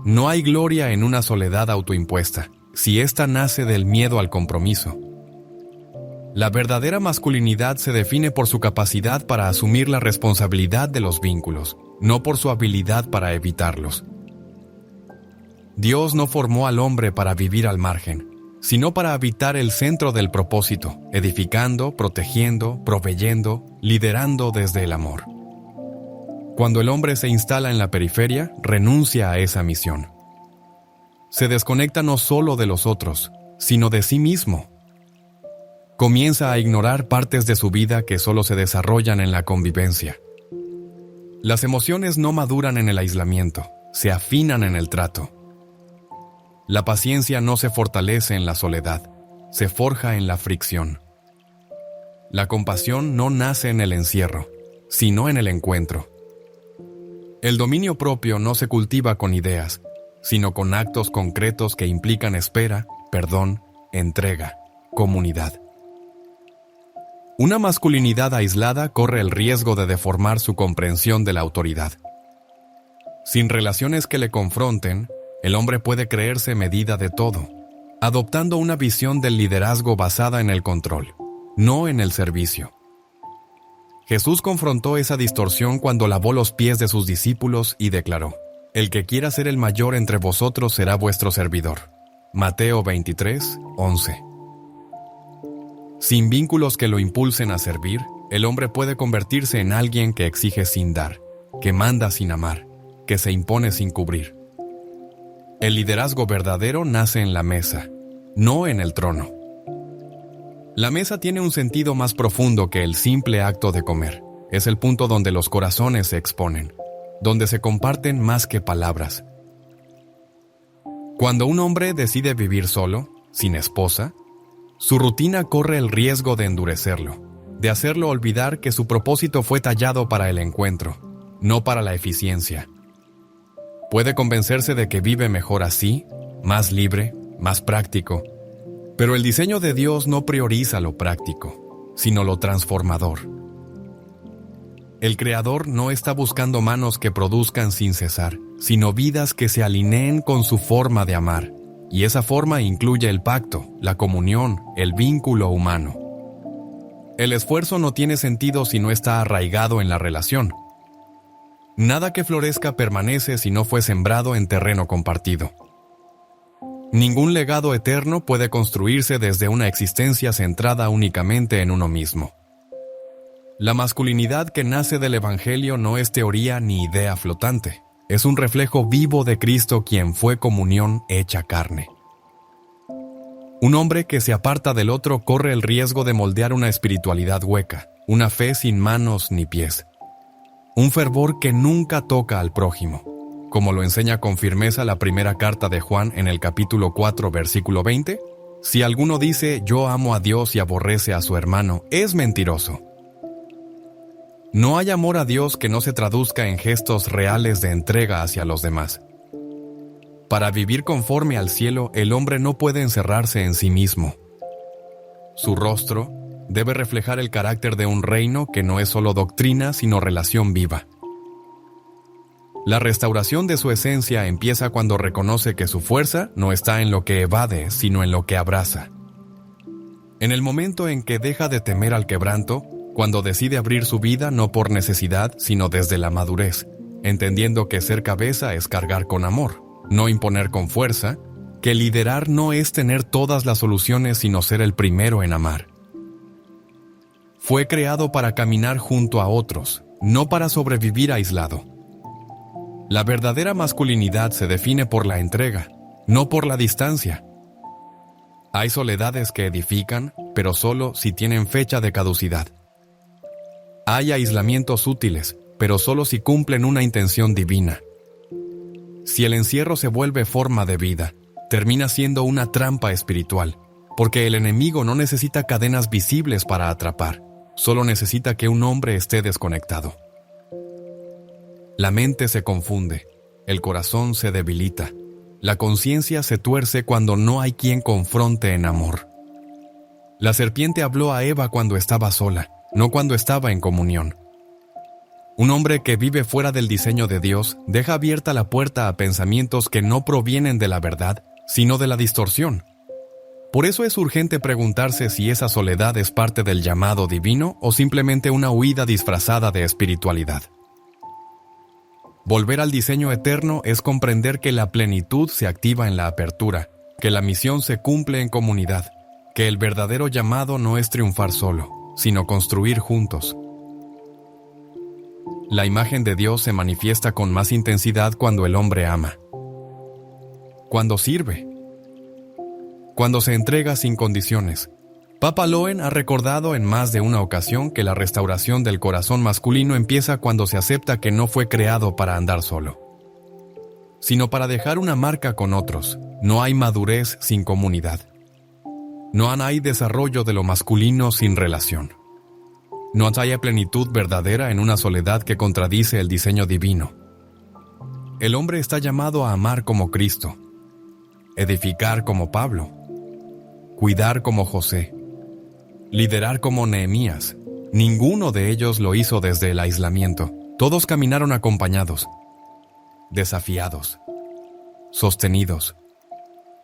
No hay gloria en una soledad autoimpuesta, si ésta nace del miedo al compromiso. La verdadera masculinidad se define por su capacidad para asumir la responsabilidad de los vínculos, no por su habilidad para evitarlos. Dios no formó al hombre para vivir al margen, sino para habitar el centro del propósito, edificando, protegiendo, proveyendo, liderando desde el amor. Cuando el hombre se instala en la periferia, renuncia a esa misión. Se desconecta no solo de los otros, sino de sí mismo. Comienza a ignorar partes de su vida que solo se desarrollan en la convivencia. Las emociones no maduran en el aislamiento, se afinan en el trato. La paciencia no se fortalece en la soledad, se forja en la fricción. La compasión no nace en el encierro, sino en el encuentro. El dominio propio no se cultiva con ideas, sino con actos concretos que implican espera, perdón, entrega, comunidad. Una masculinidad aislada corre el riesgo de deformar su comprensión de la autoridad. Sin relaciones que le confronten, el hombre puede creerse medida de todo, adoptando una visión del liderazgo basada en el control, no en el servicio. Jesús confrontó esa distorsión cuando lavó los pies de sus discípulos y declaró: «El que quiera ser el mayor entre vosotros será vuestro servidor». Mateo 23, 11. Sin vínculos que lo impulsen a servir, el hombre puede convertirse en alguien que exige sin dar, que manda sin amar, que se impone sin cubrir. El liderazgo verdadero nace en la mesa, no en el trono. La mesa tiene un sentido más profundo que el simple acto de comer. Es el punto donde los corazones se exponen, donde se comparten más que palabras. Cuando un hombre decide vivir solo, sin esposa, su rutina corre el riesgo de endurecerlo, de hacerlo olvidar que su propósito fue tallado para el encuentro, no para la eficiencia. Puede convencerse de que vive mejor así, más libre, más práctico, pero el diseño de Dios no prioriza lo práctico, sino lo transformador. El Creador no está buscando manos que produzcan sin cesar, sino vidas que se alineen con su forma de amar, y esa forma incluye el pacto, la comunión, el vínculo humano. El esfuerzo no tiene sentido si no está arraigado en la relación. Nada que florezca permanece si no fue sembrado en terreno compartido. Ningún legado eterno puede construirse desde una existencia centrada únicamente en uno mismo. La masculinidad que nace del Evangelio no es teoría ni idea flotante. Es un reflejo vivo de Cristo, quien fue comunión hecha carne. Un hombre que se aparta del otro corre el riesgo de moldear una espiritualidad hueca, una fe sin manos ni pies. Un fervor que nunca toca al prójimo, como lo enseña con firmeza la primera carta de Juan en el capítulo 4, versículo 20. Si alguno dice yo amo a Dios y aborrece a su hermano, es mentiroso. No hay amor a Dios que no se traduzca en gestos reales de entrega hacia los demás. Para vivir conforme al cielo, el hombre no puede encerrarse en sí mismo. Su rostro debe reflejar el carácter de un reino que no es solo doctrina, sino relación viva. La restauración de su esencia empieza cuando reconoce que su fuerza no está en lo que evade, sino en lo que abraza. En el momento en que deja de temer al quebranto, cuando decide abrir su vida no por necesidad, sino desde la madurez, entendiendo que ser cabeza es cargar con amor, no imponer con fuerza, que liderar no es tener todas las soluciones, sino ser el primero en amar. Fue creado para caminar junto a otros, no para sobrevivir aislado. La verdadera masculinidad se define por la entrega, no por la distancia. Hay soledades que edifican, pero solo si tienen fecha de caducidad. Hay aislamientos útiles, pero solo si cumplen una intención divina. Si el encierro se vuelve forma de vida, termina siendo una trampa espiritual, porque el enemigo no necesita cadenas visibles para atrapar, solo necesita que un hombre esté desconectado. La mente se confunde, el corazón se debilita, la conciencia se tuerce cuando no hay quien confronte en amor. La serpiente habló a Eva cuando estaba sola, no cuando estaba en comunión. Un hombre que vive fuera del diseño de Dios deja abierta la puerta a pensamientos que no provienen de la verdad, sino de la distorsión. Por eso es urgente preguntarse si esa soledad es parte del llamado divino o simplemente una huida disfrazada de espiritualidad. Volver al diseño eterno es comprender que la plenitud se activa en la apertura, que la misión se cumple en comunidad, que el verdadero llamado no es triunfar solo, sino construir juntos. La imagen de Dios se manifiesta con más intensidad cuando el hombre ama, cuando sirve, cuando se entrega sin condiciones. Papa Loen ha recordado en más de una ocasión que la restauración del corazón masculino empieza cuando se acepta que no fue creado para andar solo, sino para dejar una marca con otros. No hay madurez sin comunidad. No hay desarrollo de lo masculino sin relación. No hay plenitud verdadera en una soledad que contradice el diseño divino. El hombre está llamado a amar como Cristo, edificar como Pablo, cuidar como José, liderar como Nehemías. Ninguno de ellos lo hizo desde el aislamiento. Todos caminaron acompañados, desafiados, sostenidos.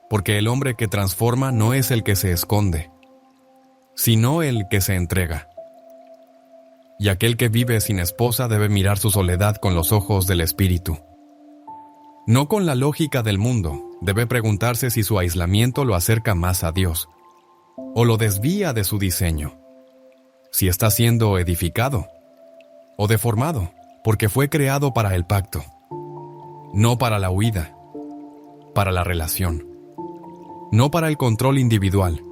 Porque el hombre que transforma no es el que se esconde, sino el que se entrega. Y aquel que vive sin esposa debe mirar su soledad con los ojos del espíritu. No con la lógica del mundo, debe preguntarse si su aislamiento lo acerca más a Dios, o lo desvía de su diseño, si está siendo edificado, o deformado, porque fue creado para el pacto, no para la huida, para la relación, no para el control individual.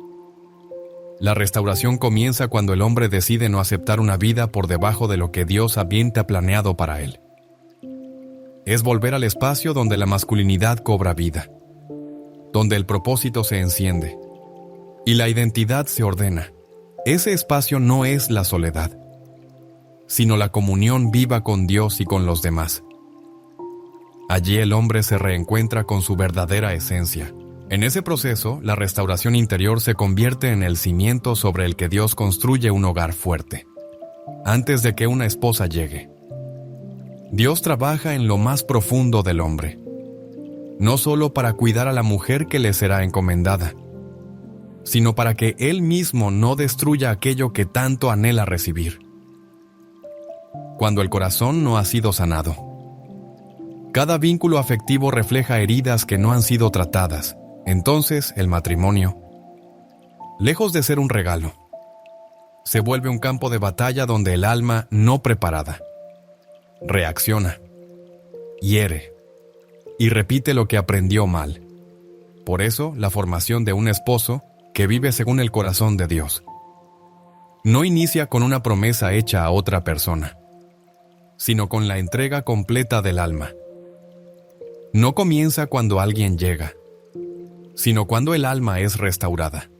La restauración comienza cuando el hombre decide no aceptar una vida por debajo de lo que Dios había planeado para él. Es volver al espacio donde la masculinidad cobra vida, donde el propósito se enciende y la identidad se ordena. Ese espacio no es la soledad, sino la comunión viva con Dios y con los demás. Allí el hombre se reencuentra con su verdadera esencia. En ese proceso, la restauración interior se convierte en el cimiento sobre el que Dios construye un hogar fuerte, antes de que una esposa llegue. Dios trabaja en lo más profundo del hombre, no solo para cuidar a la mujer que le será encomendada, sino para que Él mismo no destruya aquello que tanto anhela recibir. Cuando el corazón no ha sido sanado, cada vínculo afectivo refleja heridas que no han sido tratadas. Entonces, el matrimonio, lejos de ser un regalo, se vuelve un campo de batalla donde el alma no preparada reacciona, hiere y repite lo que aprendió mal. Por eso, la formación de un esposo que vive según el corazón de Dios no inicia con una promesa hecha a otra persona, sino con la entrega completa del alma. No comienza cuando alguien llega, sino cuando el alma es restaurada.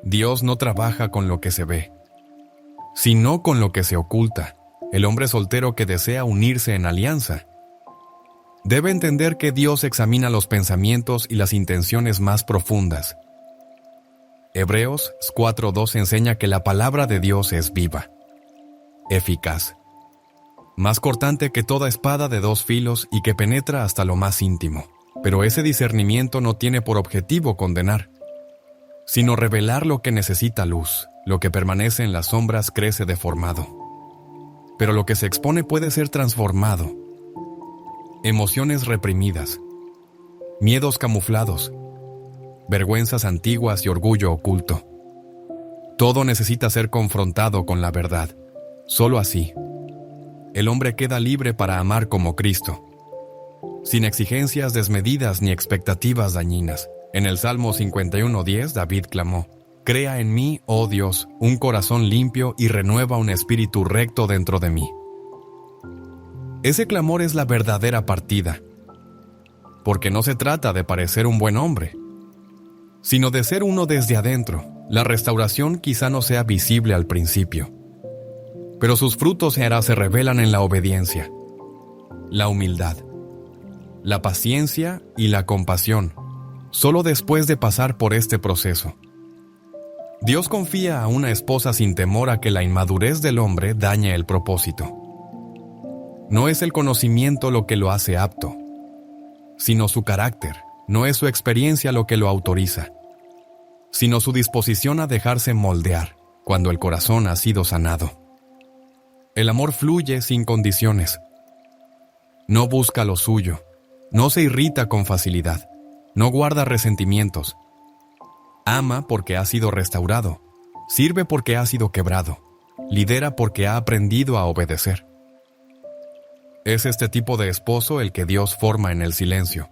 Dios no trabaja con lo que se ve, sino con lo que se oculta. El hombre soltero que desea unirse en alianza debe entender que Dios examina los pensamientos y las intenciones más profundas. Hebreos 4:2 enseña que la palabra de Dios es viva, eficaz, más cortante que toda espada de dos filos y que penetra hasta lo más íntimo. Pero ese discernimiento no tiene por objetivo condenar, sino revelar lo que necesita luz. Lo que permanece en las sombras crece deformado, pero lo que se expone puede ser transformado. Emociones reprimidas, miedos camuflados, vergüenzas antiguas y orgullo oculto. Todo necesita ser confrontado con la verdad. Solo así, el hombre queda libre para amar como Cristo, sin exigencias desmedidas ni expectativas dañinas. En el Salmo 51:10, David clamó: «Crea en mí, oh Dios, un corazón limpio y renueva un espíritu recto dentro de mí». Ese clamor es la verdadera partida, porque no se trata de parecer un buen hombre, sino de ser uno desde adentro. La restauración quizá no sea visible al principio, pero sus frutos se revelan en la obediencia, la humildad, la paciencia y la compasión, solo después de pasar por este proceso. Dios confía a una esposa sin temor a que la inmadurez del hombre dañe el propósito. No es el conocimiento lo que lo hace apto, sino su carácter. No es su experiencia lo que lo autoriza, sino su disposición a dejarse moldear cuando el corazón ha sido sanado. El amor fluye sin condiciones. No busca lo suyo, no se irrita con facilidad, no guarda resentimientos. Ama porque ha sido restaurado, sirve porque ha sido quebrado, lidera porque ha aprendido a obedecer. Es este tipo de esposo el que Dios forma en el silencio.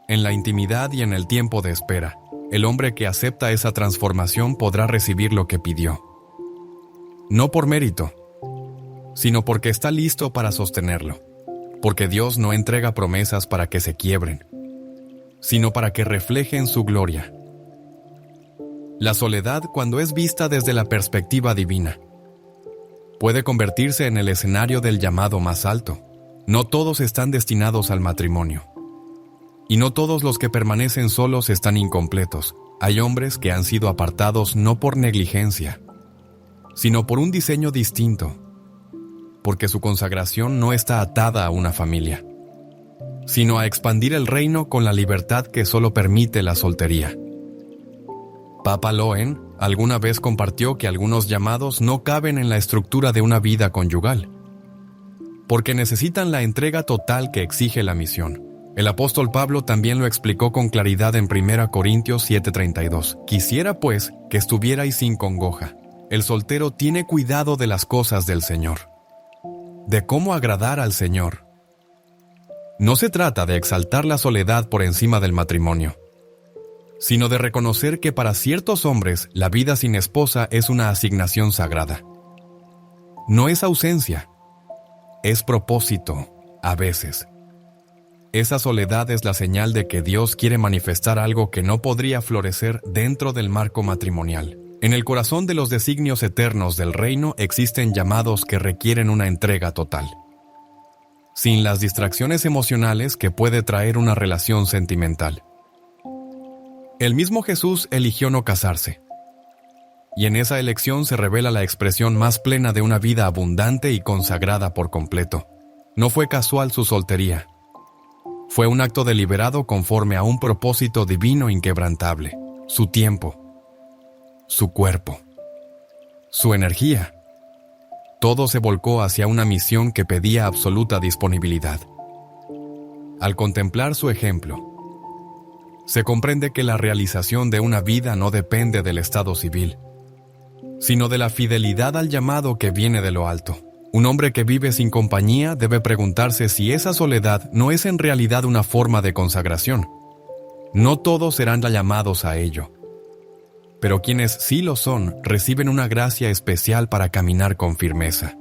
En la intimidad y en el tiempo de espera, el hombre que acepta esa transformación podrá recibir lo que pidió. No por mérito, sino porque está listo para sostenerlo. Porque Dios no entrega promesas para que se quiebren, sino para que reflejen su gloria. La soledad, cuando es vista desde la perspectiva divina, puede convertirse en el escenario del llamado más alto. No todos están destinados al matrimonio. Y no todos los que permanecen solos están incompletos. Hay hombres que han sido apartados no por negligencia, sino por un diseño distinto, porque su consagración no está atada a una familia, sino a expandir el reino con la libertad que solo permite la soltería. Papa Loen alguna vez compartió que algunos llamados no caben en la estructura de una vida conyugal, porque necesitan la entrega total que exige la misión. El apóstol Pablo también lo explicó con claridad en 1 Corintios 7:32. Quisiera pues que estuvierais sin congoja. El soltero tiene cuidado de las cosas del Señor, de cómo agradar al Señor. No se trata de exaltar la soledad por encima del matrimonio, sino de reconocer que para ciertos hombres la vida sin esposa es una asignación sagrada. No es ausencia, es propósito, a veces. Esa soledad es la señal de que Dios quiere manifestar algo que no podría florecer dentro del marco matrimonial. En el corazón de los designios eternos del reino existen llamados que requieren una entrega total, sin las distracciones emocionales que puede traer una relación sentimental. El mismo Jesús eligió no casarse, y en esa elección se revela la expresión más plena de una vida abundante y consagrada por completo. No fue casual su soltería. Fue un acto deliberado conforme a un propósito divino inquebrantable. Su tiempo, su cuerpo, su energía. Todo se volcó hacia una misión que pedía absoluta disponibilidad. Al contemplar su ejemplo, se comprende que la realización de una vida no depende del estado civil, sino de la fidelidad al llamado que viene de lo alto. Un hombre que vive sin compañía debe preguntarse si esa soledad no es en realidad una forma de consagración. No todos serán llamados a ello, pero quienes sí lo son reciben una gracia especial para caminar con firmeza,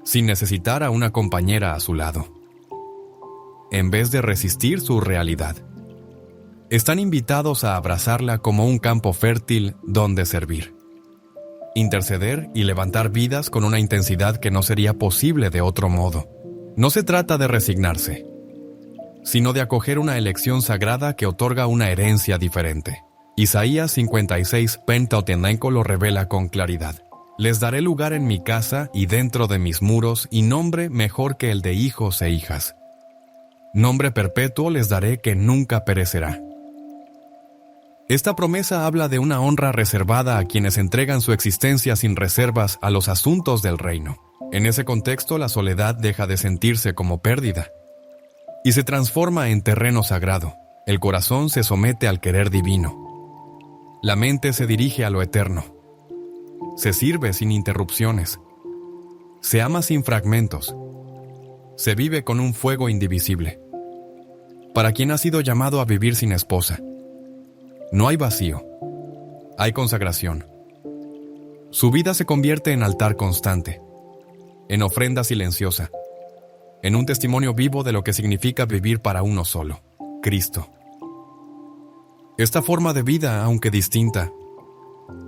sin necesitar a una compañera a su lado. En vez de resistir su realidad, están invitados a abrazarla como un campo fértil donde servir, interceder y levantar vidas con una intensidad que no sería posible de otro modo. No se trata de resignarse, sino de acoger una elección sagrada que otorga una herencia diferente. Isaías 56, Pentateuco lo revela con claridad. Les daré lugar en mi casa y dentro de mis muros y nombre mejor que el de hijos e hijas. Nombre perpetuo les daré que nunca perecerá. Esta promesa habla de una honra reservada a quienes entregan su existencia sin reservas a los asuntos del reino. En ese contexto, la soledad deja de sentirse como pérdida y se transforma en terreno sagrado. El corazón se somete al querer divino. La mente se dirige a lo eterno. Se sirve sin interrupciones. Se ama sin fragmentos. Se vive con un fuego indivisible. Para quien ha sido llamado a vivir sin esposa, no hay vacío, hay consagración. Su vida se convierte en altar constante, en ofrenda silenciosa, en un testimonio vivo de lo que significa vivir para uno solo, Cristo. Esta forma de vida, aunque distinta,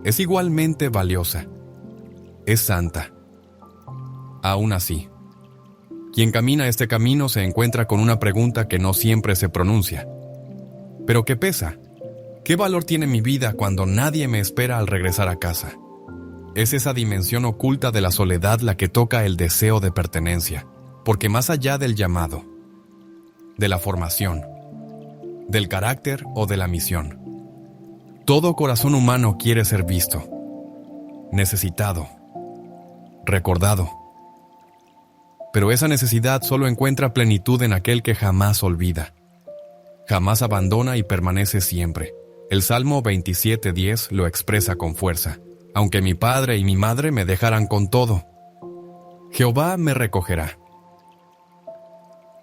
es igualmente valiosa, es santa. Aún así, quien camina este camino se encuentra con una pregunta que no siempre se pronuncia, pero que pesa. ¿Qué valor tiene mi vida cuando nadie me espera al regresar a casa? Es esa dimensión oculta de la soledad la que toca el deseo de pertenencia, porque más allá del llamado, de la formación, del carácter o de la misión, todo corazón humano quiere ser visto, necesitado, recordado. Pero esa necesidad solo encuentra plenitud en aquel que jamás olvida, jamás abandona y permanece siempre. El Salmo 27:10 lo expresa con fuerza. Aunque mi padre y mi madre me dejaran con todo, Jehová me recogerá.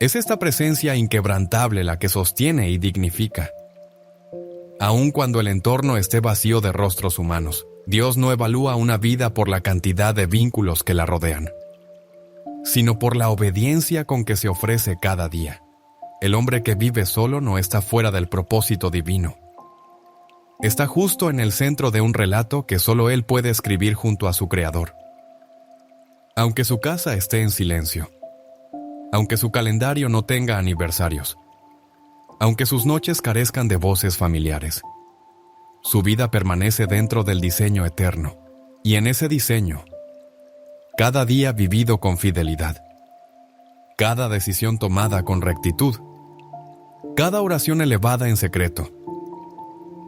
Es esta presencia inquebrantable la que sostiene y dignifica. Aun cuando el entorno esté vacío de rostros humanos, Dios no evalúa una vida por la cantidad de vínculos que la rodean, sino por la obediencia con que se ofrece cada día. El hombre que vive solo no está fuera del propósito divino. Está justo en el centro de un relato que solo él puede escribir junto a su Creador. Aunque su casa esté en silencio, aunque su calendario no tenga aniversarios, aunque sus noches carezcan de voces familiares, su vida permanece dentro del diseño eterno, y en ese diseño, cada día vivido con fidelidad, cada decisión tomada con rectitud, cada oración elevada en secreto,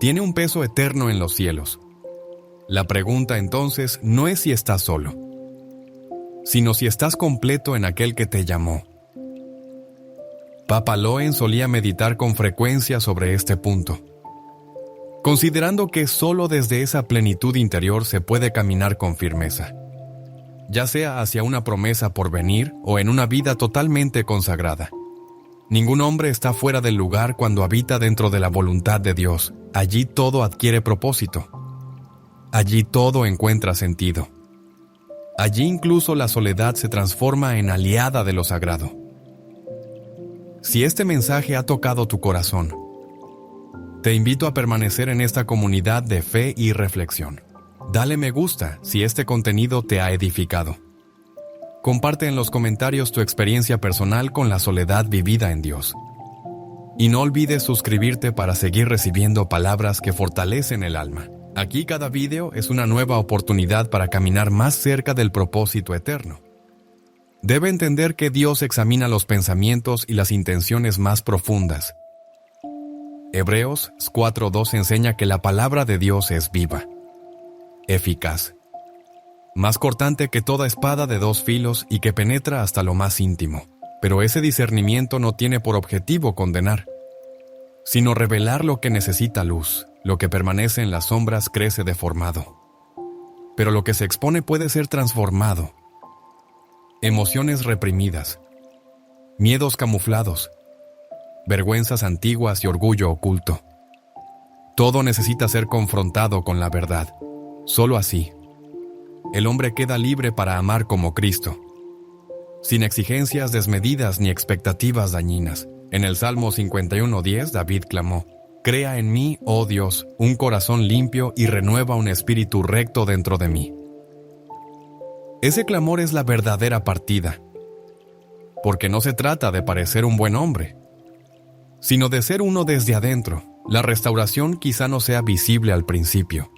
tiene un peso eterno en los cielos. La pregunta entonces no es si estás solo, sino si estás completo en aquel que te llamó. Papa Loen solía meditar con frecuencia sobre este punto, considerando que solo desde esa plenitud interior se puede caminar con firmeza, ya sea hacia una promesa por venir o en una vida totalmente consagrada. Ningún hombre está fuera del lugar cuando habita dentro de la voluntad de Dios. Allí todo adquiere propósito. Allí todo encuentra sentido. Allí incluso la soledad se transforma en aliada de lo sagrado. Si este mensaje ha tocado tu corazón, te invito a permanecer en esta comunidad de fe y reflexión. Dale me gusta si este contenido te ha edificado. Comparte en los comentarios tu experiencia personal con la soledad vivida en Dios. Y no olvides suscribirte para seguir recibiendo palabras que fortalecen el alma. Aquí cada video es una nueva oportunidad para caminar más cerca del propósito eterno. Debe entender que Dios examina los pensamientos y las intenciones más profundas. Hebreos 4:2 enseña que la palabra de Dios es viva, eficaz, más cortante que toda espada de dos filos y que penetra hasta lo más íntimo. Pero ese discernimiento no tiene por objetivo condenar, sino revelar lo que necesita luz. Lo que permanece en las sombras crece deformado, pero lo que se expone puede ser transformado. Emociones reprimidas, miedos camuflados, vergüenzas antiguas y orgullo oculto. Todo necesita ser confrontado con la verdad. Solo así, el hombre queda libre para amar como Cristo, sin exigencias desmedidas ni expectativas dañinas. En el Salmo 51:10, David clamó: «Crea en mí, oh Dios, un corazón limpio y renueva un espíritu recto dentro de mí». Ese clamor es la verdadera partida, porque no se trata de parecer un buen hombre, sino de ser uno desde adentro. La restauración quizá no sea visible al principio,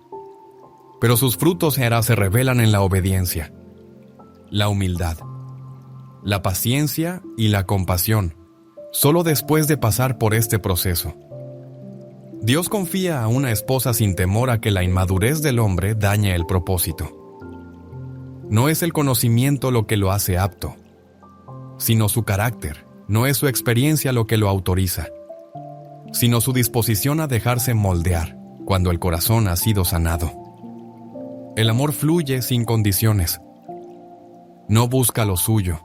pero sus frutos se revelan en la obediencia, la humildad, la paciencia y la compasión, solo después de pasar por este proceso. Dios confía a una esposa sin temor a que la inmadurez del hombre dañe el propósito. No es el conocimiento lo que lo hace apto, sino su carácter. No es su experiencia lo que lo autoriza, sino su disposición a dejarse moldear cuando el corazón ha sido sanado. El amor fluye sin condiciones. No busca lo suyo,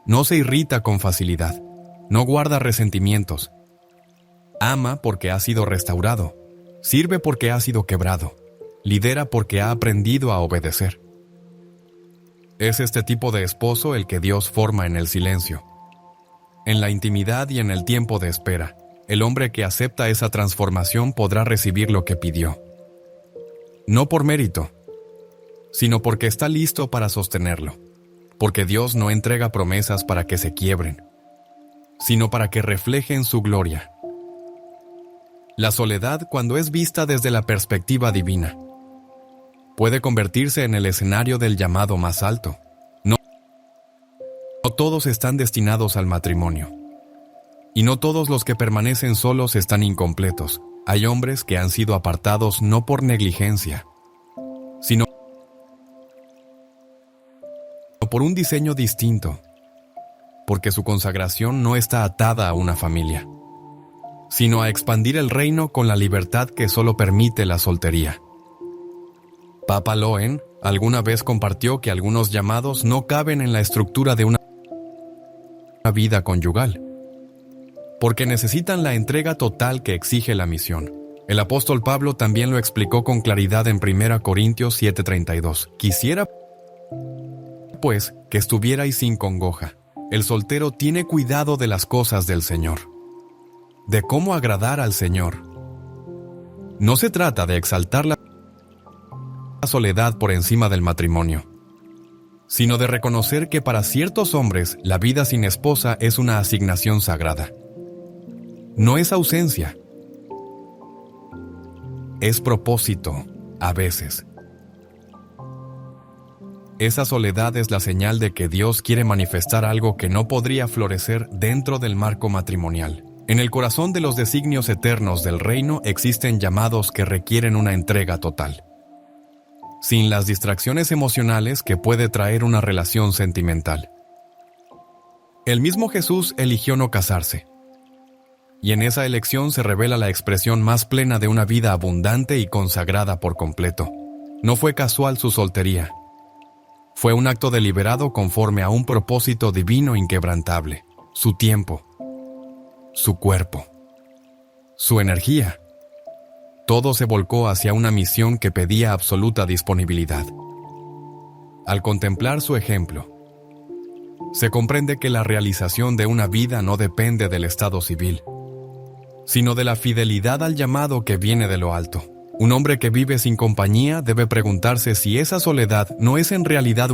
no se irrita con facilidad, no guarda resentimientos. Ama porque ha sido restaurado, sirve porque ha sido quebrado, lidera porque ha aprendido a obedecer. Es este tipo de esposo el que Dios forma en el silencio, en la intimidad y en el tiempo de espera. El hombre que acepta esa transformación podrá recibir lo que pidió, no por mérito, sino porque está listo para sostenerlo, porque Dios no entrega promesas para que se quiebren, sino para que reflejen su gloria. La soledad, cuando es vista desde la perspectiva divina, puede convertirse en el escenario del llamado más alto. No todos están destinados al matrimonio. Y no todos los que permanecen solos están incompletos. Hay hombres que han sido apartados no por negligencia, sino por un diseño distinto, porque su consagración no está atada a una familia, sino a expandir el reino con la libertad que solo permite la soltería. Papa Loen alguna vez compartió que algunos llamados no caben en la estructura de una vida conyugal, porque necesitan la entrega total que exige la misión. El apóstol Pablo también lo explicó con claridad en 1 Corintios 7:32. Quisiera, pues, que estuvierais sin congoja. El soltero tiene cuidado de las cosas del Señor, de cómo agradar al Señor. No se trata de exaltar la soledad por encima del matrimonio, sino de reconocer que para ciertos hombres la vida sin esposa es una asignación sagrada. No es ausencia, es propósito, a veces. Esa soledad es la señal de que Dios quiere manifestar algo que no podría florecer dentro del marco matrimonial. En el corazón de los designios eternos del reino existen llamados que requieren una entrega total, sin las distracciones emocionales que puede traer una relación sentimental. El mismo Jesús eligió no casarse, y en esa elección se revela la expresión más plena de una vida abundante y consagrada por completo. No fue casual su soltería. Fue un acto deliberado conforme a un propósito divino inquebrantable. Su tiempo, su cuerpo, su energía, todo se volcó hacia una misión que pedía absoluta disponibilidad. Al contemplar su ejemplo, se comprende que la realización de una vida no depende del estado civil, sino de la fidelidad al llamado que viene de lo alto. Un hombre que vive sin compañía debe preguntarse si esa soledad no es en realidad